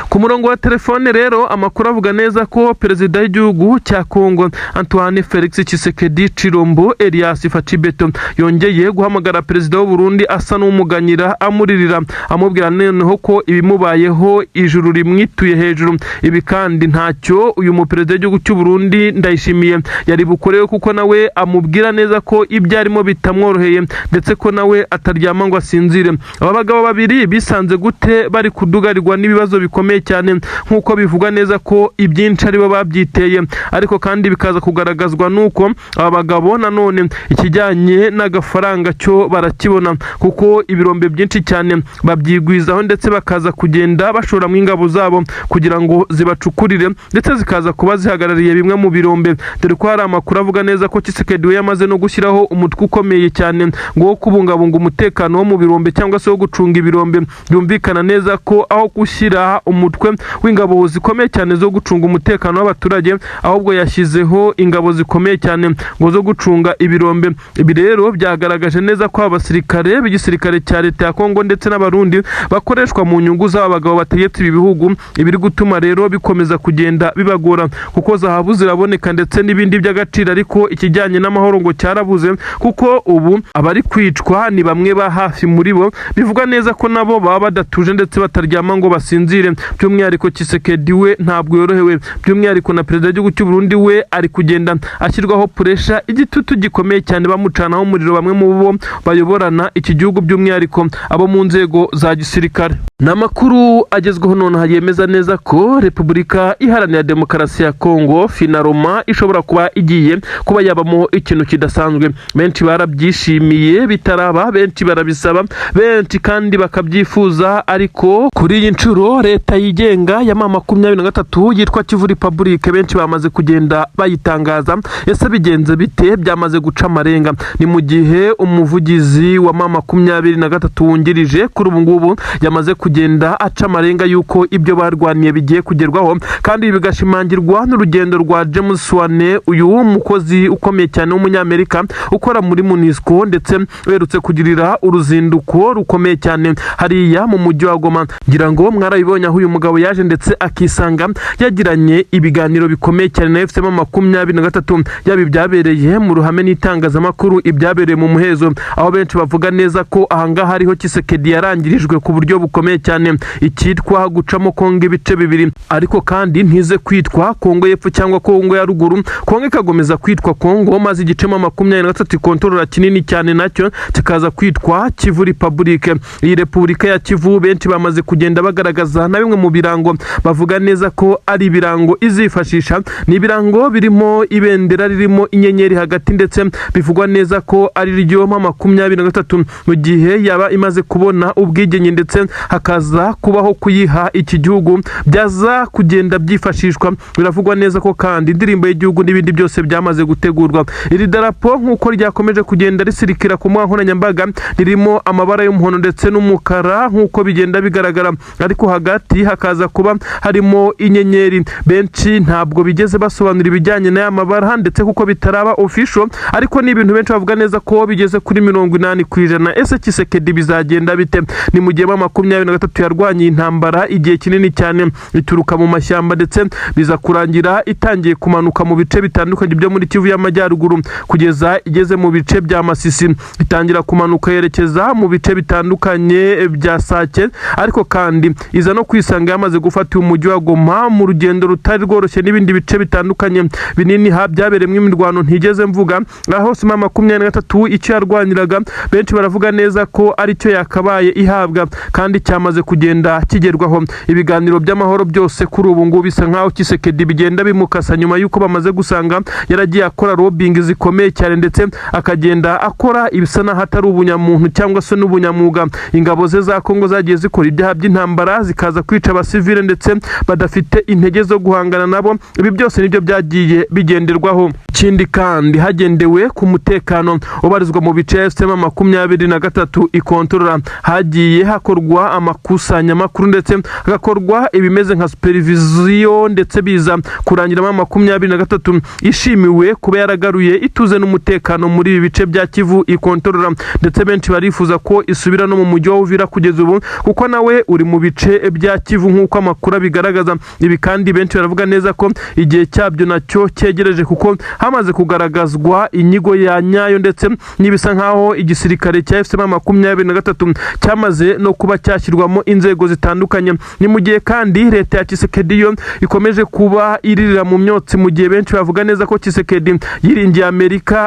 Ku murongo wa telefone rero amakuru avuga neza ko perezida w'igihugu cya Kongo Antoine Felix Tshisekedi Chilombo Elias Fachibeto yongeye guhamagara perezida w'u Burundi asa n'umuganyira amuririra, amubwira noneho ko ibimubayeho ijuru rimwituye hejuru. Ibi kandi ntacyo uyu mu perezida w'igihugu cy'u Burundi Ndayishimiye yari bukorewe, kuko nawe amubwira neza ko ibyo arimo bitamworoheye, ndetse ko nawe ataryama ngo asinzire. Aba bagabo babiri bisanze gute bari kudugarirwa n'ibibazo bikomeye cyane, nkuko bivugwa neza ko ibyinshi aribo babyiteye, ariko kandi bikaza kugaragazwa nuko aba bagabo nanone ikijyanye n'agafaranga cyo barakibona, kuko ibirombe byinshi cyane babyigwizaho, ndetse bakaza kugenda bashora mu ingabo zabo kugira ngo zibacukurire, ndetse zikaza kuba zihagarariye bimwe mu birombe, dore ko hari amakuru avuga neza ko Tshisekedi we yamaze no gushyiraho umutwe ukomeye cyane ngo wo kubungabunga umutekano wo mu birombe, cyangwa se wo gucunga ibirombe. Byumvikana neza ko aho gushyira umutwe w'ingabo zikomeye cyane zo gucunga umutekano w'abaturage, ahubwo yashyizeho ingabo zikomeye cyane ngo zo gucunga ibirombe. Ibi rero byagaragaje neza ko abasirikare b'igisirikare cya leta ya Kongo ndetse n'abarundi bakoreshwa mu nyungu z'aba bagabo bategetse ibi bihugu, ibiri gutuma rero bikomeza kugenda bibagora, kuko zahabu ziraboneka ndetse n'ibindi by'agaciro, ariko ikijyanye n'amahoro ngo cyarabuze, kuko ubu abari kwicwa ni bamwe ba hafi muri bo. Bivuga neza ko nabo baba badatuje ndetse bataryama ngo basinzire. By'umwihariko Tshisekedi we ntabwo yorohewe, by'umwihariko na perezida w'igihugu cy'u Burundi we ari kugenda ashyirwaho puresha, igitutu gikomeye cyane, bamucanaho umuriro bamwe mu bo bayoborana iki gihugu, by'umwihariko abo mu nzego za gisirikare. N'amakuru agezweho nonaha yemeza neza ko Repubulika Iharanira Demokarasi ya Kongo finaroma ishobora kuba igiye kuba yabamo ikintu kidasanzwe. Benshi barabyishimiye bitaraba, benshi barabisaba, benshi kandi bakabyifuza, ariko kuri iyi nshuro leta yigenga ya M23 yitwa Kivu Republic benshi bamaze kugenda bayitangaza. Ese bigenze bite? Byamaze guca amarenga. Ni mu gihe umuvugizi wa M23 wungirije kuri ubu ngubu yamaze kugenda aca amarenga yuko ibyo barwaniye bigiye kugerwaho, kandi bigashimangirwa n'urugendo rwa James Wane, uyu mukozi ukomeye cyane w'umunyamerika ukora muri MONUSCO, ndetse werutse kugirira uruzinduko rukomeye cyane hariya mu mujyi wa Goma. Ngira ngo mwarabibonye aho uyu mugabo yaje ndetse akisanga yagiranye ibiganiro bikomeye cyane na M23, yaba ibyabereye mu ruhame n'itangazamakuru, ibyabereye mu muhezo, aho benshi bavuga neza ko ahangaha hariho Tshisekedi yarangirijwe ku buryo bukomeye cyane, icyitwa gucamo Kongo ibice bibiri, ariko kandi ntize kwitwa Kongo y'Epfo cyangwa Kongo ya Ruguru. Kongo ikagomeza kwitwa Kongo, maze igice M23 kontrola kinini cyane nacyo kikaza kwitwa Kivu Republic. Iyi Repubulika ya Kivu benshi bamaze kugenda bagaragaza na bimwe mu birango bavuga neza ko ari ibirango izifashisha. Ni ibirango birimo ibendera ririmo inyenyeri hagati, ndetse bivugwa neza ko ari ryo M23 mu gihe yaba imaze kubona ubwigenge, ndetse hakaza kubaho kuyiha iki gihugu, byaza kugenda byifashishwa. Biravugwa neza ko kandi indirimbo y'igihugu n'ibindi byose byamaze gutegurwa. Iri darapo nk'uko ryakomeje kugenda risirikira ku mbuga nkoranyambaga ririmo amabara y'umuhondo ndetse n'umukara nk'uko bigenda bigaragara, ariko hagati hakaza kuba harimo inyenyeri. Benshi ntabwo bigeze basobanura ibijyanye n'aya mabara, ndetse kuko bitaraba official, ariko ni ibintu benshi bavuga neza ko bigeze kuri 80%. Ese Tshisekedi bizagenda bite? Ni mu gihe M23 M23 yarwanye intambara igihe kinini cyane ituruka mu mashyamba ndetse biza kurangira itangiye kumanuka mu bice bitandukanye byo muri Kivu y'Amajyaruguru kugeza igeze mu bice bya Masisi, itangira kumanuka yerekeza mu bice bitandukanye bya Sake, ariko kandi iza no kwisanga yamaze gufata umujyi wa Goma mu rugendo rutari rworoshye n'ibindi bice bitandukanye binini byabereyemo imirwano ntigeze mvuga. Aho sima 23 icyo yarwaniraga benshi baravuga neza ko ari cyo yakabaye ihabwa kandi cyamaze kugenda kigerwaho. Ibiganiro by'amahoro byose kuri ubu ngubu bisa nkaho Tshisekedi bigenda bimukasa nyuma yuko bamaze gusanga yaragiye akora lobbying zikomeye cyane ndetse akagenda akora ibisa naho atari ubunyamuntu cyangwa se n'ubunyamwuga. Ingabo ze za Kongo zagiye zikora ibyaha by'intambara zikaza kwica abasivile ndetse badafite intege zo guhangana nabo. Ibi byose nibyo byagiye bigenderwaho. Ikindi kandi hagendewe ku mutekano ubarizwa mu bice M23 ikontorora, hagiye hakorwa amakusanyamakuru ndetse hagakorwa ibimeze nka supervision ndetse biza kurangira M23 ishimiwe kuba yaragaruye ituze n'umutekano muri ibi bice bya Kivu ikontorora, ndetse benshi barifuza ko isubira no mu mujyi wa Uvira kugeza ubu kuko nawe uri mu bice bya Kivu nk'uko amakuru bigaragaza. Ibi kandi benshi baravuga neza ko igihe cyabyo nacyo cyegereje kuko hamaze kugaragazwa inyigo ya nyayo ndetse nibisa nkaho igisirikare cya M23 cyamaze no kuba cyashyirwamo inzego zitandukanye. Ni mu gihe kandi leta ya Tshisekedi yo ikomeje kuba iririra mu myotsi, mu gihe benshi bavuga neza ko Tshisekedi yiringiye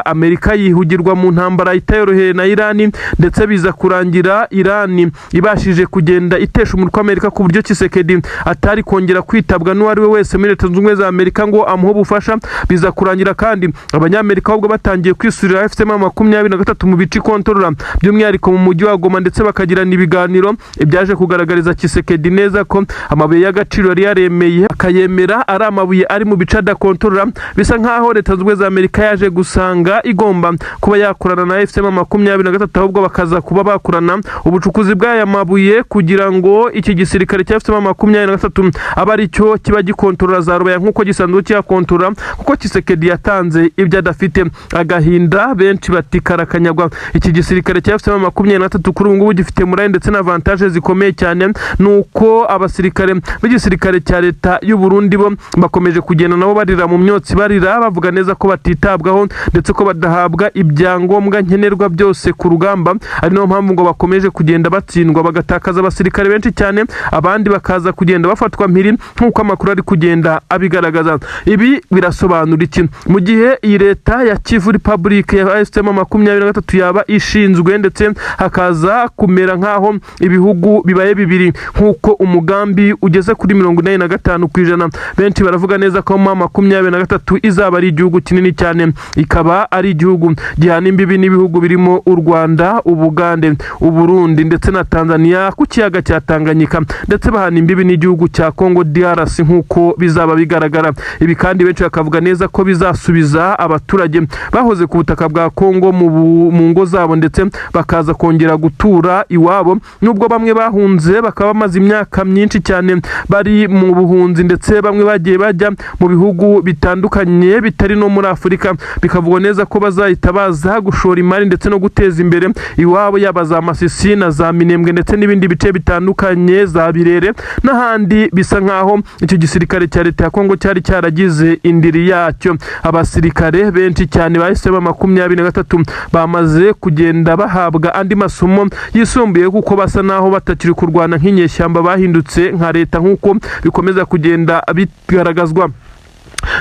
Amerika yihugirwa mu ntambara itayoroheye na Irani, ndetse biza kurangira Irani ibashije kugenda itesha umutwe Amerika ku buryo Tshisekedi atari kongera kwitabwa n'uwari we wese muri Leta Zunze Ubumwe za Amerika ngo amuhe ubufasha. Biza kurangira kandi abanyamerika ahubwo batangiye kwisurira M23 mu bice kontorora by'umwihariko mu mujyi wa Goma, ndetse bakagirana ibiganiro ibyaje kugaragariza Tshisekedi neza ko amabuye y'agaciro yari yaremeye akayemera ari amabuye ari mu bice adakontorora. Bisa nkaho Leta Zunze Ubumwe za Amerika yaje gusanga igomba kuba yakorana na M23 ahubwo bakaza kuba bakorana ubucukuzi bw'aya mabuye kugira ngo iki gisirikare cya M23 aba ari cyo kiba gikontorora za Rubaya nk'uko gisanzwe cyakontorora, kuko Tshisekedi yatanze ibyo adafite. Agahinda benshi batikarakanyagwa. Iki gisirikare cya M23 kuri ubu ngubu gifite murayi ndetse na avantage zikomeye cyane, nuko abasirikare b'igisirikare cya leta y'u Burundi bo bakomeje kugenda nabo barira mu myotsi, barira bavuga neza ko batitabwaho ndetse ko badahabwa ibyangombwa nkenerwa byose ku rugamba. Ari nayo mpamvu ngo bakomeje kugenda batsindwa bagatakaza abasirikare benshi cyane, abandi bakaza kugenda bafatwa mpiri nk'uko amakuru ari kugenda abigaragaza. Ibi birasobanura iki? Mu gihe iyi leta ya Kivu Republic ya M23 yaba ishinzwe ndetse hakaza kumera nkaho ibihugu bibaye bibiri nk'uko umugambi ugeze kuri 45%, benshi baravuga neza ko M23 izaba ari igihugu kinini cyane, ikaba ari igihugu gihana imbibi n'ibihugu birimo u Rwanda, Ubugande, Uburundi ndetse na Tanzania ku kiyaga cya Tanganyika, ndetse bahana imbibi n'igihugu cya Congo DRC nk'uko bizaba bigaragara. Ibi kandi benshi bakavuga neza ko bizasubiza abaturage bahoze ku butaka bwa Congo mu ngo zabo ndetse bakaza kongera gutura iwabo, nubwo bamwe bahunze bakaba bamaze imyaka myinshi cyane bari mu buhunzi, ndetse bamwe bagiye bajya mu bihugu bitandukanye bitari no muri Afurika. Bikavugwa neza ko bazahita baza gushora imari ndetse no guteza imbere iwabo, yaba za Masisi na za Minembwe ndetse n'ibindi bice bitandukanye za Birere n'ahandi. Bisa nkaho icyo gisirikare cya leta ya Kongo cyari cyaragize indiri yacyo. Abasirikare benshi cyane bahise M23 bamaze kugenda bahabwa andi masomo yisumbuye kuko basa naho batakiri kurwana nk'inyeshyamba, bahindutse nka leta nk'uko bikomeza kugenda bigaragazwa.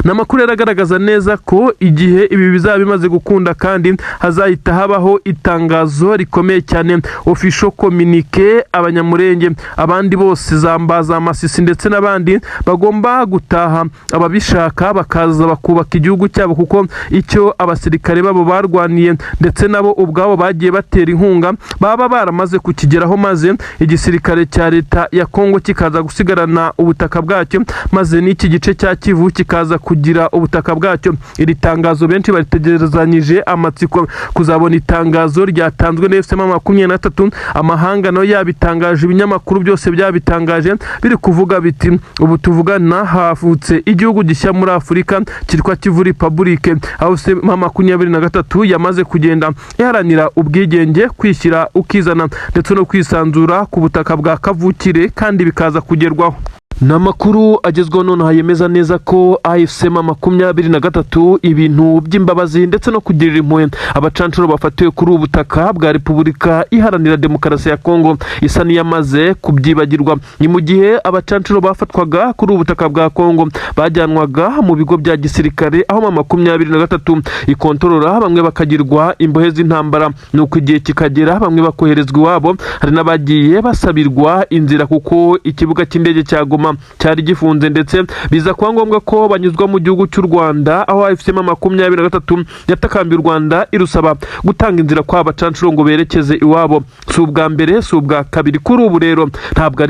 Namakuru yaragaragaza neza ko igihe ibi bizaba bimaze gukunda kandi hazahita habaho itangazo rikomeye cyane, official communique. Abanyamurenge abandi bose zambaza Masisi ndetse n'abandi bagomba gutaha, ababishaka bakaza bakubaka igihugu cyabo kuko icyo abasirikare babo barwaniye ndetse nabo ubwabo bagiye batera inkunga baba baramaze kukigeraho, maze igisirikare cya leta ya Kongo kikaza gusigarana ubutaka bwacyo, maze n'iki gice cya Kivu kikaza kikaza kugira ubutaka bwacyo. Iri tangazo benshi baritegerezanyije amatsiko kuzabona itangazo ryatanzwe na FCM23. Amahanga nayo yabitangaje, ibinyamakuru byose byabitangaje biri kuvuga biti ubu tuvugana havutse igihugu gishya muri Afurika cyitwa Kivu Republic, aho FCM23 yamaze kugenda iharanira ubwigenge, kwishyira ukizana ndetse no kwisanzura ku butaka bwa kavukire, kandi bikaza kugerwaho. Namakuru agezweho nonaha yemeza neza ko FCM23 ibintu by'imbabazi ndetse no kugirira impuhwe abacancuro bafatiwe kuri ubu butaka bwa Repubulika Iharanira Demokarasi ya Kongo isa niyamaze kubyibagirwa. Ni mu gihe abacancuro bafatwaga kuri ubu butaka bwa Kongo bajyanwaga mu bigo bya gisirikare, aho FCM23 ikontorora, bamwe bakagirwa imbohe z'intambara, nuko igihe kikagera bamwe bakoherezwa iwabo. Hari n'abagiye basabirwa inzira kuko ikibuga cy'indege cya Goma cyari gifunze, ndetse biza kuba ngombwa ko banyuzwa mu gihugu cy'u Rwanda, aho FCM23 yatakambiye u Rwanda irusaba gutanga inzira kwa bacancuro ngo berekeze iwabo. Si ubwa mbere, si ubwa kabiri. Kuri ubu rero ntabwo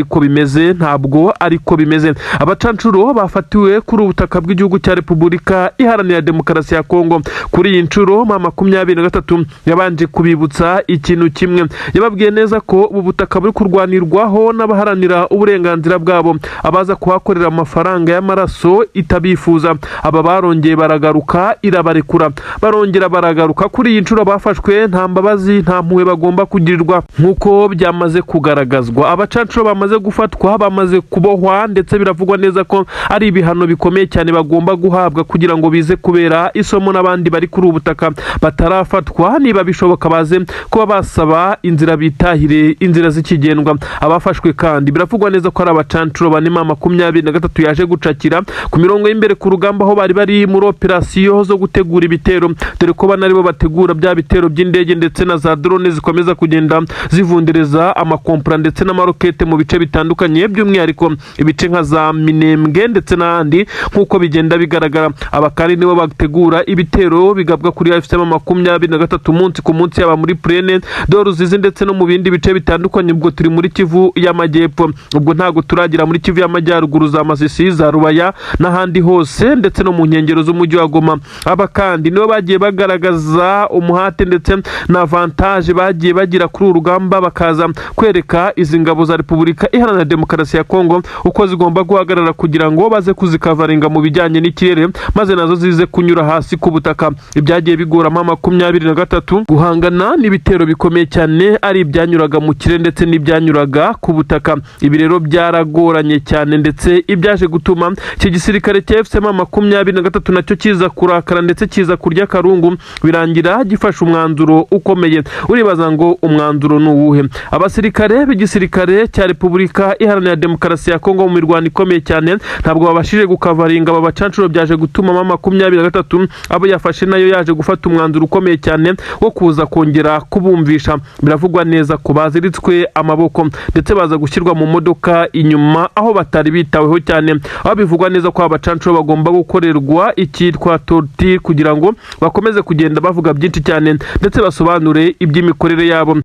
ariko bimeze. Abacancuro bafatiwe kuri ubutaka bw'igihugu cya Repubulika Iharanira Demokarasi ya Kongo. Kuri iyi nshuro FCM23 yabanje kubibutsa ikintu kimwe. Yababwiye neza ko ubu butaka buri kurwanirwaho n'abaharanira uburenganzira bwabo, abaza kuhakorera amafaranga y'amaraso itabifuza. Aba barongeye baragaruka, irabarekura, barongera baragaruka. Kuri iyi nshuro bafashwe nta mbabazi, nta mpuhwe bagomba kugirirwa nk'uko byamaze kugaragazwa. Abacancuro bamaze gufatwa, bamaze kubohwa, ndetse biravugwa neza ko ari ibihano bikomeye cyane bagomba guhabwa kugira ngo bize kubera isomo n'abandi bari kuri ubutaka batarafatwa. Niba bishoboka baze kuba basaba inzira bitahire, inzira zikigendwa. Abafashwe kandi biravugwa neza ko ari abacancuro FCM23 yaje gucakira ku mirongo y'imbere ku rugamba, aho bari muri operasiyo zo gutegura ibitero, dore ko bana aribo bategura bya bitero by'indege ndetse na za drone zikomeza kugenda zivundereza amakompura ndetse n'amarokete mu bice bitandukanye, by'umwihariko ibice nka za Minembwe ndetse n'ahandi nk'uko bigenda bigaragara. Aba kandi nibo bategura ibitero bigabwa kuri FCM23 umunsi ku munsi, yaba muri Plaine de Ruzizi ndetse no mu bindi bice bitandukanye. Ubwo turi muri Kivu y'Amajyepfo, ubwo ntago turagira muri Kivu y'Amajyaruguru, za Masisi, za Rubaya n'ahandi hose, ndetse no mu nkengero z'umujyi wa Goma. Aba kandi nibo bagiye bagaragaza umuhate ndetse na avantage bagiye bagira kuri urugamba, bakaza kwereka izi ngabo za Repubulika Iharanira Demokarasi ya Kongo uko zigomba guhagarara kugira ngo baze kuzikavaringa mu bijyanye n'ikirere, maze nazo zize kunyura hasi ku butaka. Ibyagiye bigora FCM23 guhangana n'ibitero bikomeye cyane, ari ibyanyuraga mu kirere ndetse n'ibyanyuraga ku butaka. Ibi rero byaragoranye cyane, ndetse ibyaje gutuma iki gisirikare cya FCM23 nacyo kiza kurakara ndetse kiza kurya karungu, birangira gifashe umwanzuro ukomeye. Uribaza ngo umwanzuro ni uwuhe? Abasirikare b'igisirikare cya Repubulika Iharanira Demokarasi ya Kongo mu mirwano ikomeye cyane ntabwo babashije gukavaringa aba bacancuro. Byaje gutuma FCM23 abo yafashe nayo yaje gufata umwanzuro ukomeye cyane wo kuza kongera kubumvisha. Biravugwa neza ko baziritswe amaboko ndetse baza gushyirwa mu modoka inyuma, aho batari bitaweho cyane. Aho bivugwa neza ko abacancuro bagomba gukorerwa icyitwa torture kugira ngo bakomeze kugenda bavuga byinshi cyane ndetse basobanure iby'imikorere yabo.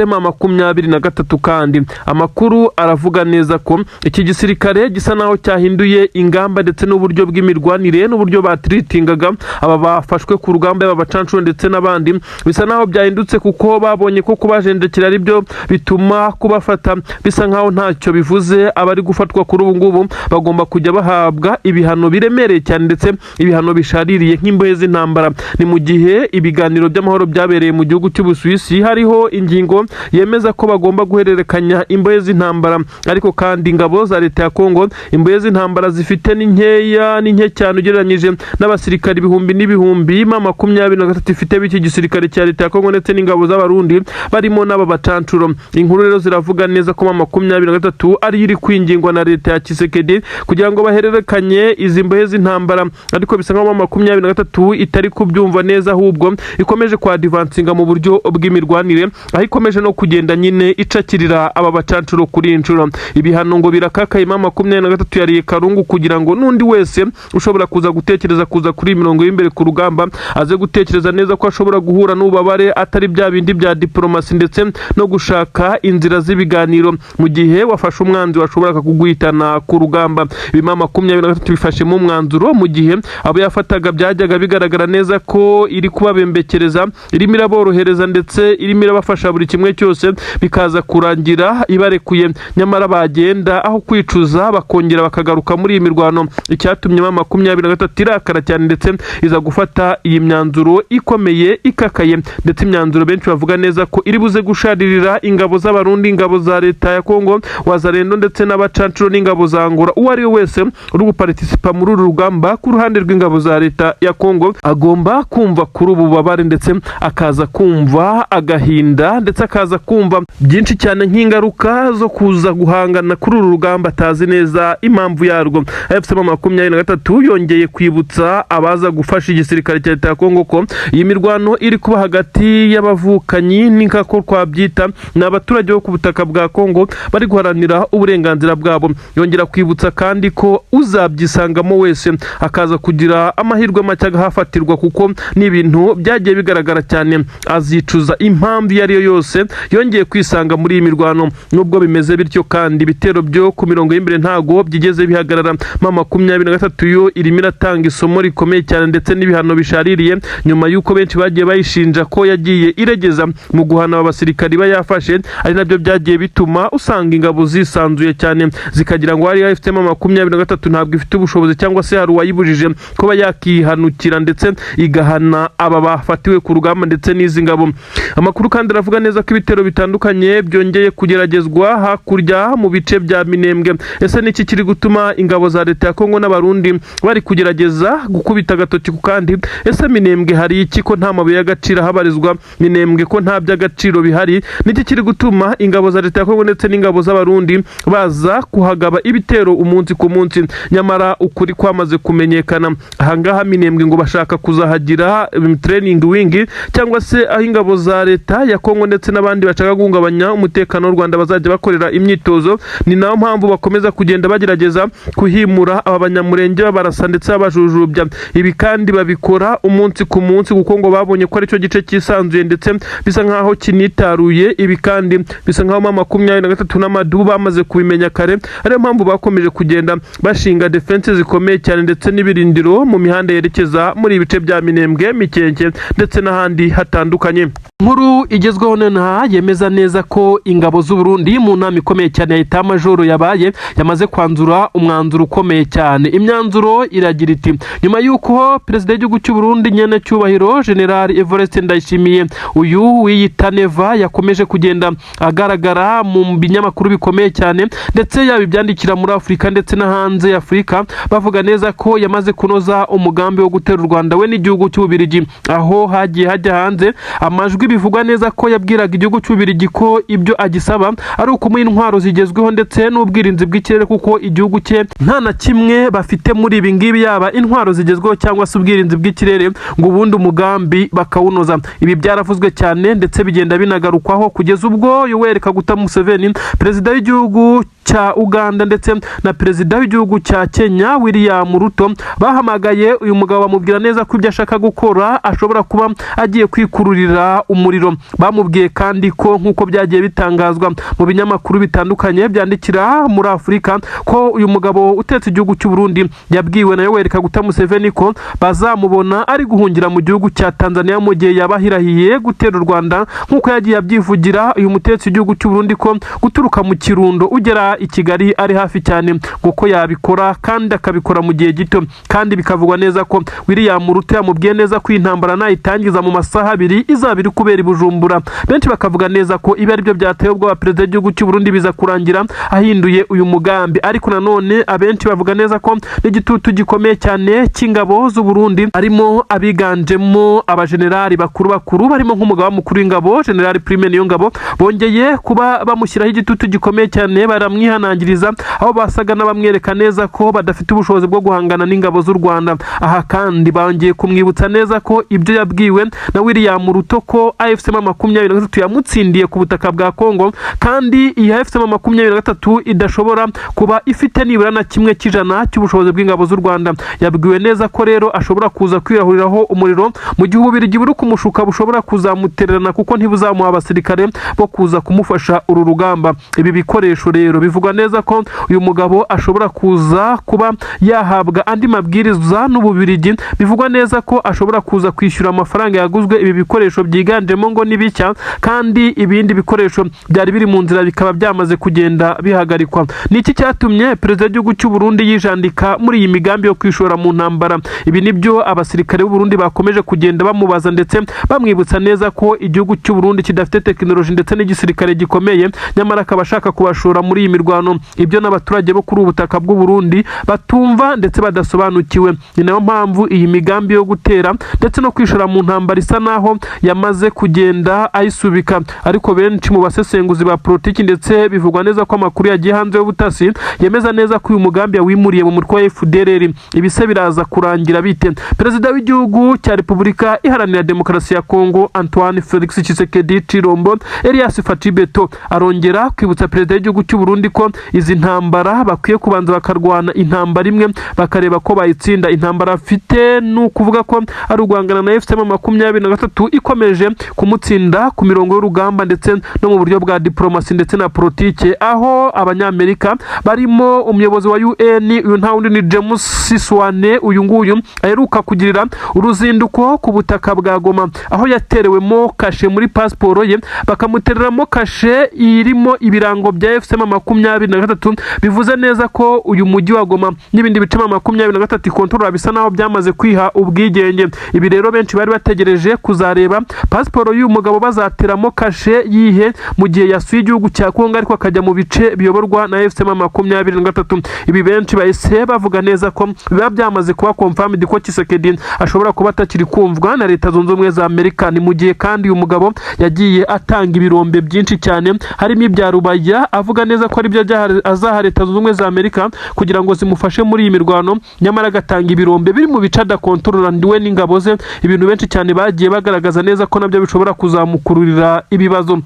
FCM23 kandi amakuru aravuga neza ko iki gisirikare gisa naho cyahinduye ingamba ndetse n'uburyo bw'imirwanire n'uburyo batreatingaga aba bafashwe ku rugamba, aba bacancuro ndetse n'abandi. Bisa naho byahindutse kuko babonye ko kubajenjekera ari byo bituma kubafata bisa nkaho ntacyo bivuze. Abari gufatwa kuri ubu ngubu bagomba kujya bahabwa ibihano biremereye cyane ndetse ibihano bishaririye nk'imbohe z'intambara. Ni mu gihe ibiganiro by'amahoro byabereye mu gihugu cy'Ubusuwisi, hariho ingingo yemeza ko bagomba guhererekanya imbohe z'intambara, ariko kandi ingabo za leta ya Kongo imbohe z'intambara zifite ni nke cyane ugereranyije n'abasirikari ibihumbi n'ibihumbi. FCM23 ifite b'iki gisirikare cya leta ya Kongo ndetse n'ingabo z'abarundi barimo n'aba bacancuro. Inkuru rero ziravuga neza ko FCM23 ari iri kwingingwa na leta ya Tshisekedi kugira ngo bahererekanye izi mbohe z'intambara, ariko bisa nkaho FCM23 itari kubyumva neza, ahubwo ikomeje kwadivansinga mu buryo bw'imirwanire, aho ikomeje no kugenda nyine icakirira aba bacancuro kuri inshuro. Ibihano ngo birakakaye FCM23 yariye karungu kugira ngo n'undi wese ushobora kuza gutekereza kuza kuri mirongo y'imbere ku rugamba aze gutekereza neza ko ashobora guhura n'ubabare atari bya bindi bya diplomasi ndetse no gushaka inzira z'ibiganiro. Mu gihe wafashe umwanzi washobora kugura guhitana ku rugamba. Ibima 23 bifashe mu mwanzuro mu gihe abo yafataga byajyaga bigaragara neza ko iri kubabembekereza, irimo iraborohereza ndetse irimo irabafasha buri kimwe cyose, bikaza kurangira ibarekuye. Nyamara bagenda aho kwicuza bakongera bakagaruka muri iyi mirwano, icyatumye Ibima 23 irakara cyane ndetse iza gufata iyi myanzuro ikomeye ikakaye, ndetse imyanzuro benshi bavuga neza ko iri buze gusharirira ingabo z'abarundi, ingabo za leta ya Kongo, wazarendo ndetse n'abacancuro n'ingabo za Angola. Uwo ari we wese uri guparticipa muri uru rugamba ku ruhande rw'ingabo za leta ya Kongo agomba kumva kuri ubu bubabare, ndetse akaza kumva agahinda, ndetse akaza kumva byinshi cyane nk'ingaruka zo kuza guhangana kuri uru rugamba atazi neza impamvu yarwo. AFC 23 yongeye kwibutsa abaza gufasha igisirikare cya leta ya Kongo ko iyi mirwano iri kuba hagati y'abavukanyi n'inkako twabyita n'abaturage bo ku butaka bwa Kongo bari guharanira uburenganzira bwabo. Yongera kwibutsa kandi ko uzabyisangamo wese akaza kugira amahirwe make agahafatirwa, kuko ni ibintu byagiye bigaragara cyane, azicuza impamvu iyo ari yo yose yongeye kwisanga muri iyi mirwano. Nubwo bimeze bityo kandi ibitero byo ku mirongo y'imbere ntago byigeze bihagarara. Ibima 23 yo irimo iratanga isomo rikomeye cyane ndetse n'ibihano bishaririye, nyuma y'uko benshi bagiye bayishinja ko yagiye iregeza mu guhana abasirikari bayafashe, ari nabyo byagiye bituma usanga ingabo zisanzuye cyane zikagira ngo hari AFC 23 ntabwo ifite ubushobozi cyangwa se hari uwayibujije kuba yakihanukira ndetse igahana aba bafatiwe ku rugamba ndetse n'izi ngabo. Amakuru kandi aravuga neza ko ibitero bitandukanye byongeye kugeragezwa hakurya mu bice bya Minembwe. Ese niki kiri gutuma ingabo za leta ya Kongo n'abarundi bari kugerageza gukubita agatoki ku kandi? Ese Minembwe hari iki ko nta mabuye y'agaciro habarizwa? Minembwe ko nta by'agaciro bihari? Niki kiri gutuma ingabo za leta ya Kongo ndetse n'ingabo z'abarundi baza kuhagaba ibitero umunsi ku munsi? Nyamara ukuri kwamaze kumenyekana. Ahangaha Minembwe ngo bashaka kuzahagira training wing, cyangwa se aho ingabo za leta ya Kongo ndetse n'abandi bashaka guhungabanya umutekano w'u Rwanda bazajya bakorera imyitozo. Ni nayo mpamvu bakomeza kugenda bagerageza kuhimura aba banyamurenge babarasa ndetse babajujubya. Ibi kandi babikora umunsi ku munsi kuko ngo babonye ko ari cyo gice cyisanzuye ndetse bisa nkaho kinitaruye. Ibi kandi bisa nkaho Ibima 23 n'amadubu bamaze kubimenya kare, ariyo mpamvu bakomeje kugenda bashinga defense zikomeye cyane ndetse n'ibirindiro mu mihanda yerekeza muri ibice bya Minembwe, Mikenke ndetse n'ahandi hatandukanye. Nkuru igezweho nonaha yemeza neza ko ingabo z'u Burundi mu nama ikomeye cyane ya Etat Major yabaye yamaze kwanzura umwanzuro ukomeye cyane. Imyanzuro iragira iti: nyuma y'uko perezida w'igihugu cy'u Burundi nyene cyubahiro General Evariste Ndayishimiye uyu wiyita Neva yakomeje kugenda agaragara mu binyamakuru bikomeye cyane ndetse yabibyandikira muri Afrika ndetse na hanze ya Afrika, bavuga neza ko yamaze kunoza umugambi wo gutera u Rwanda we n'igihugu cy'Ububirigi, aho hagiye hajya hanze amajwi bivugwa neza ko yabwiraga igihugu cy'Ububirigi ko ibyo agisaba ari ukumuha intwaro zigezweho ndetse n'ubwirinzi bw'ikirere, kuko igihugu cye nta na kimwe bafite muri ibi ngibi, yaba intwaro zigezweho cyangwa se ubwirinzi bw'ikirere, ngo ubundi umugambi bakawunoza. Ibi byaravuzwe cyane ndetse bigenda binagarukwaho kugeza ubwo Yoweri Kaguta Museveni, perezida w'igihugu cya Uganda ndetse na perezida w'igihugu cya Kenya William Ruto bahamagaye uyu mugabo bamubwira neza ko ibyo ashaka gukora ashobora kuba agiye kwikururira umuriro. Bamubwiye kandi ko nk'uko byagiye bitangazwa mu binyamakuru bitandukanye byandikira muri Afrika ko uyu mugabo utetse igihugu cy'u Burundi yabwiwe na Yoweri Kaguta Museveni ko bazamubona ari guhungira mu gihugu cya Tanzania mu gihe yabahirahiye gutera u Rwanda, nk'uko yagiye abyivugira uyu mutetsi igihugu cy'u Burundi ko guturuka mu Kirundo ugera i Kigali ari hafi cyane, kuko yabikora kandi akabikora mu gihe gito. Kandi bikavugwa neza ko William Ruto yamubwiye neza ko intambara nayitangiza mu masaha 2 izabiri kubera Bujumbura. Benshi bakavuga neza ko ibi ari byo byateye ubwo perezida w'igihugu cy'u Burundi biza kurangira ahinduye uyu mugambi. Ariko nanone abenshi bavuga neza ko n'igitutu gikomeye cyane cy'ingabo z'u Burundi arimo abiganjemo abajenerali bakuru barimo nk'umugaba mukuru w'ingabo General Prime Niyongabo, bongeye kuba bamushyiraho igitutu gikomeye cyane, baramwihanangiriza aho basaga n'abamwereka neza ko badafite ubushobozi bwo guhangana n'ingabo z'u Rwanda. Aha kandi bongeye kumwibutsa neza ko ibyo yabwiwe na William Ruto ko AFC 23 yamutsindiye ku butaka bwa Kongo, kandi iyi AFC 23 idashobora kuba ifite nibura na kimwe cy'ijana cy'ubushobozi bw'ingabo z'u Rwanda. Yabwiwe neza ko rero ashobora kuza kwirahuriraho umuriro mu gihe Ububirigi buri kumushuka bushobora kuzamutererana kuko ntibuzamuha abasirikare bo kuza kumufasha uru rugamba. Ibi bikoresho rero bivugwa neza ko uyu mugabo ashobora kuza kuba yahabwa andi mabwiriza n'Ububiligi. Bivugwa neza ko ashobora kuza kwishyura amafaranga yaguzwe ibi bikoresho byiganjemo ngo n'ibishya, kandi ibindi bikoresho byari biri mu nzira bikaba byamaze kugenda bihagarikwa. Niki cyatumye perezida w'igihugu cy'u Burundi yijandika muri iyi migambi yo kwishora mu ntambara? Ibi nibyo abasirikare b'u Burundi bakomeje kugenda bamubaza ndetse bamwibutsa neza ko igihugu cy'u Burundi kidafite tekinoloji ndetse n'igisirikare gikomeye, nyamara akaba ashaka kubashora muri iyi mirwano. Ibyo n'abaturage bo kuri ubutaka bw'u Burundi batumva ndetse badasobanukiwe. Ni nayo mpamvu iyi migambi yo gutera ndetse no kwishora mu ntambara isa naho yamaze kugenda ayisubika. Ariko benshi mu basesenguzi ba politiki ndetse bivugwa neza ko amakuru yagiye hanze y'ubutasi yemeza neza ko uyu mugambi yawimuriye mu mutwe wa FDLR. Ibise biraza kurangira bite? Perezida w'igihugu cya Repubulika Iharanira Demokarasi ya Kongo Antoine Felix Tshisekedi Tshilombo Elias Fatibeto arongera kwibutsa perezida w'igihugu cy'u Burundi ko izi ntambara bakwiye kubanza bakarwana intambara imwe bakareba ko bayitsinda. Intambara afite n'ukuvuga ko ari uguhangana na FCM23 ikomeje kumutsinda ku mirongo y'urugamba ndetse no mu buryo bwa diplomasi ndetse na politike, aho abanyamerika barimo umuyobozi wa UN uyu nta wundi ni James Siswane. Uyu nguyu aheruka kugirira uruzinduko ku butaka bwa Goma, aho yaterewemo kashe muri pasiporo ye, bakamutereramo kashe irimo ibirango bya FCM23. bivuze neza ko uyu mujyi wa Goma n'ibindi bice 23 ikontorora bisa naho byamaze kwiha ubwigenge. Ibi rero benshi bari bategereje kuzareba pasiporo y'uyu mugabo bazateramo kashe yihe mu gihe yasuye igihugu cya Kongo ariko akajya mu bice biyoborwa na FCM23. Ibi benshi bahise bavuga neza ko biba byamaze kuba confirmed ko Tshisekedi ashobora kuba atakiri kumvwa na Leta Zunze Ubumwe za Amerika. Ni mu gihe kandi uyu mugabo yagiye atanga ibirombe byinshi cyane harimo ibya Rubaya, avuga neza ko ari byo azaha Leta Zunze Ubumwe za Amerika kugira ngo zimufashe muri iyi mirwano, nyamara agatanga ibirombe biri mu bice adakontorora ndiwe n'ingabo ze. Ibintu benshi cyane bagiye bagaragaza neza ko nabyo bishobora kuzamukururira ibibazo.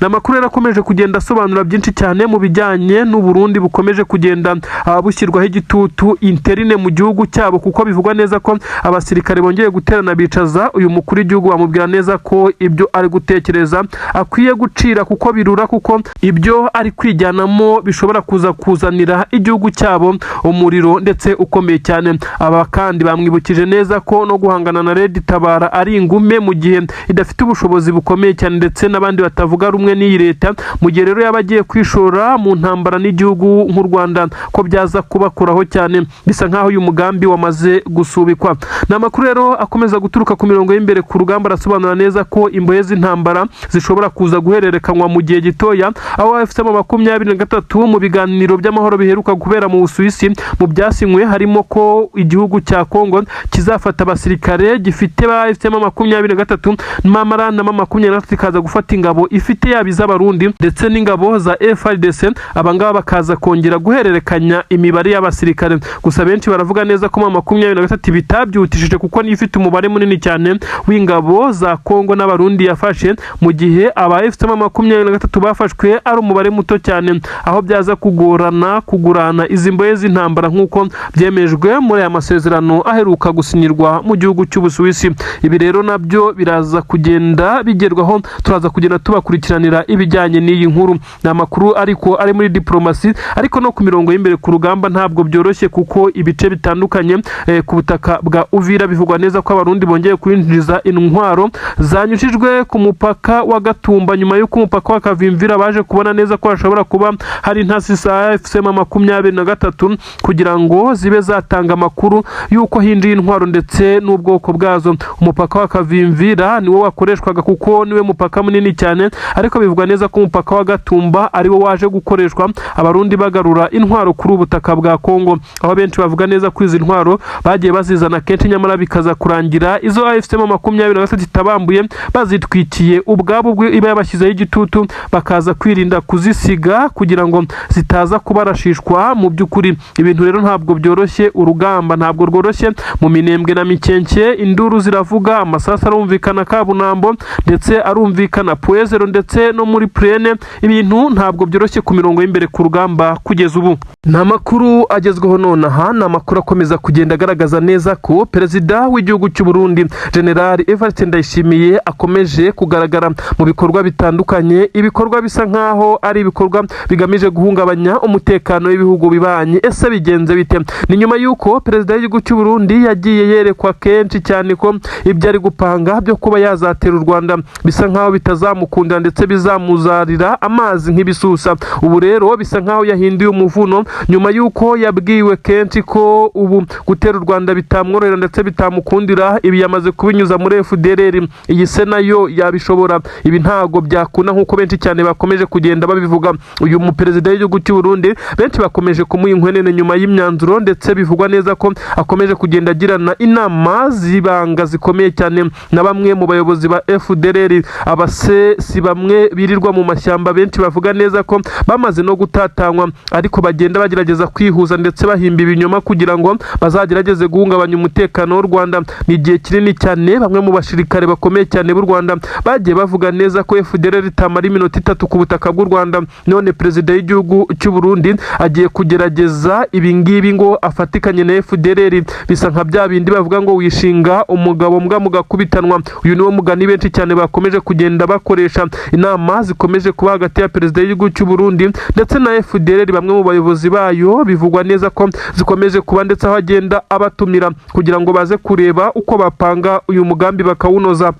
Namakuru yarakomeje kugenda asobanura byinshi cyane mu bijyanye n'u Burundi bukomeje kugenda bushyirwaho igitutu interine mu gihugu cyabo, kuko bivugwa neza ko abasirikare bongeye guterana bicaza uyu mukuru w'igihugu bamubwira neza ko ibyo ari gutekereza akwiye gucira kuko birura, kuko ibyo ari kwijyanamo bishobora kuza kuzanira igihugu cyabo umuriro ndetse ukomeye cyane. Aba kandi bamwibukije neza ko no guhangana na Red Tabara ari ingume mu gihe idafite ubushobozi bukomeye cyane ndetse n'abandi batavuga rumwe n'iyi leta. Mu gihe rero yabagiye kwishora mu ntambara n'igihugu nk'u Rwanda ko byaza kubakuraho cyane, bisa nkaho uyu mugambi wamaze gusubikwa. N'amakuru rero akomeza guturuka ku mirongo y'imbere ku rugamba arasobanura neza ko imbohe z'intambara zishobora kuza guhererekanywa mu gihe gitoya, aho FCM23 mu biganiro by'amahoro biheruka kubera mu Busuwisi mu byasinywe harimo ko igihugu cya Kongo kizafata abasirikare gifite ba FCM23 n'amara na 23 kaza gufata ingabo ifite yabiza abarundi ndetse n'ingabo za FARDC. Abangaba bakaza kongera guhererekanya imibare y'abasirikare. Gusa benshi baravuga neza ko 23 bitabyutishije kuko nifite umubare munini cyane w'ingabo za Kongo n'abarundi yafashe, mu gihe aba FCM23 bafashwe ari umubare muto cyane, aho byaza kugurana izi mbohe z'intambara nk'uko byemejwe muri aya masezerano aheruka gusinyirwa mu gihugu cy'Ubusuwisi. Ibi rero nabyo biraza kugenda bigerwaho, turaza kugenda tubakurikiranira ibijyanye n'iyi nkuru. N'amakuru ariko ari muri diplomasi, ariko no ku mirongo y'imbere ku rugamba ntabwo byoroshye, kuko ibice bitandukanye ku butaka bwa Uvira bivugwa neza ko abarundi bongeye kwinjiza intwaro zanyushijwe ku mupaka wa Gatumba nyuma y'uko umupaka wa Kavimvira baje kubona neza ko hashobora kuba hari intasi za FCM23 kugira ngo zibe zatanga amakuru y'uko hinjiye intwaro ndetse n'ubwoko bwazo. Umupaka wa Kavimvira niwo wakoreshwaga kuko niwe mupaka munini cyane, ariko bivugwa neza ko umupaka wa Gatumba ariwo waje gukoreshwa abarundi bagarura intwaro kuri ubutaka bwa Kongo, aho benshi bavuga neza ko izi ntwaro bagiye bazizana kenshi nyamara bikaza kurangira izo FCM23 itabambuye bazitwikiye ubwabo iba yabashyizeho igitutu, bakaza kwirinda kuzisiga kugira ngo zitaza kubarashishwa. Mu by'ukuri ibintu rero ntabwo byoroshye, urugamba ntabwo rworoshye. Mu minembwe na mikenke induru ziravuga, amasasa arumvikana kabunambo ndetse arumvikana Puezero ndetse ndetse no muri Plene ibintu ntabwo byoroshye ku mirongo y'imbere ku rugamba kugeza ubu. Nta makuru agezweho nonaha, ni amakuru akomeza kugenda agaragaza neza ko perezida w'igihugu cy'u Burundi General Evariste Ndayishimiye akomeje kugaragara mu bikorwa bitandukanye, ibikorwa bisa nkaho ari ibikorwa bigamije guhungabanya umutekano w'ibihugu bibanye. Ese bigenze bite? Ni nyuma y'uko perezida w'igihugu cy'u Burundi yagiye yerekwa kenshi cyane ko ibyo ari gupanga byo kuba yazatera u Rwanda bisa nkaho bitazamukundira ndetse bizamuzarira amazi nk'ibisusa. Ubu rero bisa nkaho yahinduye umuvuno nyuma y'uko yabwiwe kenshi ko ubu gutera u Rwanda bitamworohera ndetse bitamukundira. Ibi yamaze kubinyuza muri FDLR, iyi se nayo yabishobora. Ibi ntago byakuna nk'uko benshi cyane bakomeje kugenda babivuga. Uyu mu perezida w'igihugu cy'u Burundi benshi bakomeje kumuha inkwenene nyuma y'imyanzuro, ndetse bivugwa neza ko akomeje kugenda agirana inama zibanga zikomeye cyane na bamwe mu bayobozi ba FDLR. Abase si bamwe birirwa mu mashyamba, benshi bavuga neza ko bamaze no gutatanywa, ariko bagenda bagerageza kwihuza ndetse bahimba ibinyoma kugira ngo bazagerageze guhungabanya umutekano w'u Rwanda. Ni igihe kinini cyane bamwe mu bashirikare bakomeye cyane b'u Rwanda bagiye bavuga neza ko FDLR itamara iminota 3 ku butaka bw'u Rwanda. None perezida w'igihugu cy'u Burundi agiye kugerageza ibingibi ngo afatikanye na FDLR. Bisa nka bya bindi bavuga ngo wishinga umugabo mbwa mugakubitanwa. Uyu niwo mugani benshi cyane bakomeje kugenda bakoresha. Inama zikomeje kuba hagati ya perezida w'igihugu cy'u Burundi ndetse na FDLR, bamwe mu bayobozi bayo bivugwa neza ko zikomeje kuba, ndetse aho agenda abatumira kugira ngo baze kureba uko bapanga uyu mugambi bakawunoza.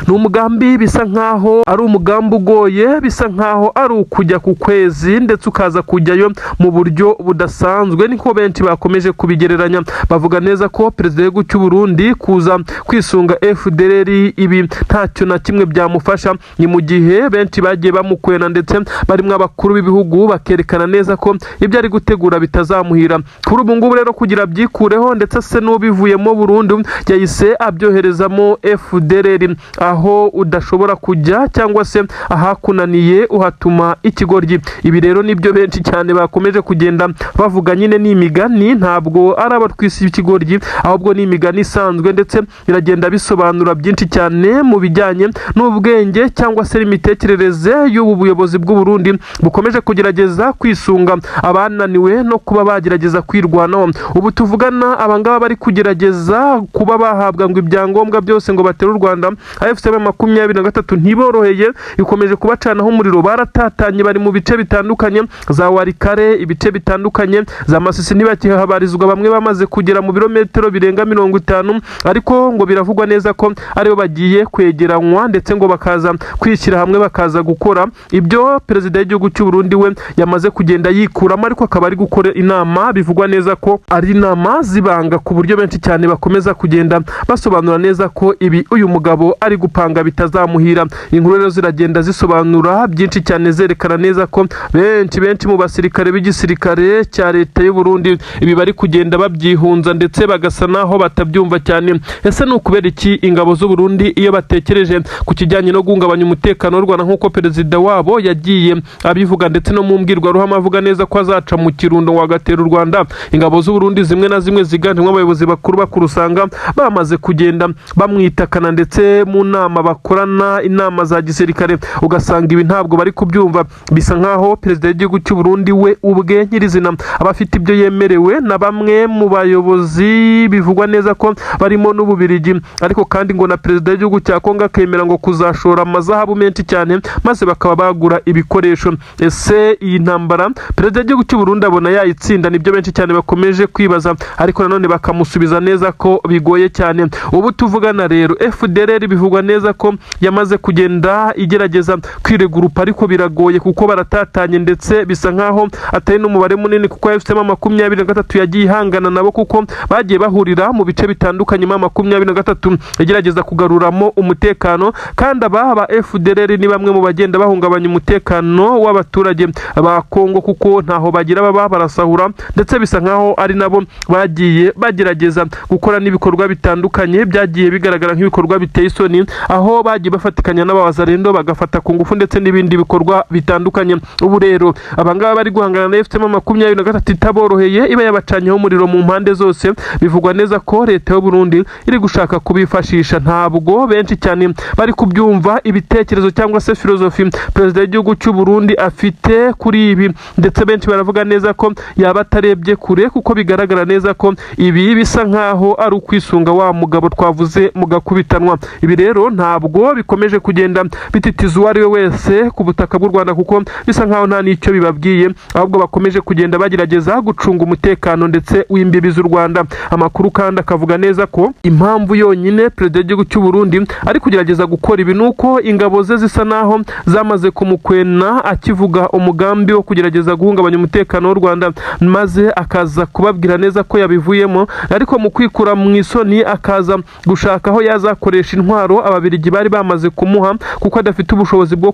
Ni umugambi bisa nkaho ari umugambi ugoye, bisa nkaho ari ukujya ku kwezi ndetse ukaza kujyayo mu buryo budasanzwe. Niko benshi bakomeje kubigereranya, bavuga neza ko perezida w'igihugu cy'u Burundi kuza kwisunga FDLR ibi ntacyo na kimwe byamufasha. Ni mu gihe benshi bagiye bamukwena ndetse barimo abakuru b'ibihugu bakerekana neza ko ibyo ari gutegura bitazamuhira. Kuri ubu ngubu rero kugira byikureho ndetse se n'ubivuyemo burundu yahise abyoherezamo FDLR, aho udashobora kujya cyangwa se ahakunaniye uhatuma ikigoryi. Ibi rero nibyo benshi cyane bakomeje kugenda bavuga. Nyine ni imigani, ntabwo ari abatwisi y'ikigoryi, ahubwo ni imigani isanzwe, ndetse iragenda bisobanura byinshi cyane mu bijyanye n'ubwenge cyangwa se imitekerereze y'ubu buyobozi bw'u Burundi bukomeje kugerageza kwisunga abananiwe no kuba bagerageza kwirwanaho. Ubu tuvugana abangaba bari kugerageza kuba bahabwa ngo ibyangombwa byose ngo batere u Rwanda. AFC-23 ntiboroheye, ikomeje kubacanaho umuriro. Baratatanye, bari mu bice bitandukanye za Warikare, ibice bitandukanye za Masisi ntibakihabarizwa. Bamwe bamaze kugera mu birometero birenga 50, ariko ngo biravugwa neza ko aribo bagiye kwegeranywa ndetse ngo bakaza kwishyira hamwe bakaza gukora ibyo perezida w'igihugu cy'u Burundi we yamaze kugenda yikuramo, ariko akaba ari gukora inama. Bivugwa neza ko ari inama zibanga ku buryo benshi cyane bakomeza kugenda basobanura neza ko ibi uyu mugabo ari gupanga bitazamuhira. Inkuru rero ziragenda zisobanura byinshi cyane, zerekana neza ko benshi mu basirikare b'igisirikare cya leta y'u Burundi ibi bari kugenda babyihunza ndetse bagasa naho batabyumva cyane. Ese ni ukubera iki ingabo z'u Burundi iyo batekereje ku kijyanye no guhungabanya umutekano w'u Rwanda nk'uko perezida wabo yagiye abivuga, ndetse no mu mbwirwaruhame avuga neza ko azaca mu Kirundo ngo agatera u Rwanda, ingabo z'u Burundi zimwe na zimwe ziganjemo abayobozi bakuru usanga bamaze kugenda bamwitakana, ndetse mu nama bakorana inama za gisirikare ugasanga ibi ntabwo bari kubyumva. Bisa nkaho perezida w'igihugu cy'u Burundi we ubwe nyirizina abafite ibyo yemerewe na bamwe mu bayobozi bivugwa neza ko barimo n'Ububirigi, ariko kandi ngo na perezida w'igihugu cya Kongo akemera ngo kuzashora amazahabu menshi cyane maze bakaba bagura ibikoresho. Ese iyi ntambara perezida w'igihugu cy'u Burundi abona yayitsinda? Nibyo benshi cyane bakomeje kwibaza, ariko nanone bakamusubiza neza ko bigoye cyane. Ubu tuvugana rero FDLR bivugwa neza ko yamaze kugenda igerageza kwiregurupa, ariko biragoye kuko baratatanye ndetse bisa nkaho atari n'umubare munini, kuko AFC-23 yagiye ihangana nabo kuko bagiye bahurira mu bice bitandukanye. AFC-23 igerageza kugaruramo umutekano, kandi aba FDLR ni bamwe mu bagenda bahungabanya umutekano w'abaturage ba Kongo kuko ntaho bagira baba barasahura, ndetse bisa nkaho ari nabo bagiye bagerageza gukora n'ibikorwa bitandukanye byagiye bigaragara nk'ibikorwa biteye isoni. isoni aho bagiye bafatikanya n'abawazarendo bagafata ku ngufu ndetse n'ibindi bikorwa bitandukanye. Ubu rero abangaba bari guhangana na FCM23 itaboroheye iba yabacanyeho umuriro mu mpande zose. Bivugwa neza ko leta y'u Burundi iri gushaka kubifashisha. Ntabwo benshi cyane bari kubyumva ibitekerezo cyangwa se filozofi perezida w'igihugu cy'u Burundi afite kuri ibi, ndetse benshi baravuga neza ko yaba atarebye kure kuko bigaragara neza ko ibi bisa nkaho ari ukwisunga wa mugabo twavuze mugakubitanwa. Ibi rero ntabwo bikomeje kugenda bititiza uwo ari we wese ku butaka bw'u Rwanda kuko bisa nkaho nta n'icyo bibabwiye, ahubwo bakomeje kugenda bagerageza gucunga umutekano ndetse w'imbibi z'u Rwanda. Amakuru kandi akavuga neza ko impamvu yonyine perezida w'igihugu cy'u Burundi ari kugerageza gukora ibi nuko ingabo ze zisa naho zamaze kumukwena akivuga umugambi wo kugerageza guhungabanya umutekano w'u Rwanda, maze akaza kubabwira neza ko yabivuyemo, ariko mu kwikura mu isoni akaza gushaka aho yazakoresha intwaro ababiligi bari bamaze kumuha kuko adafite ubushobozi bwo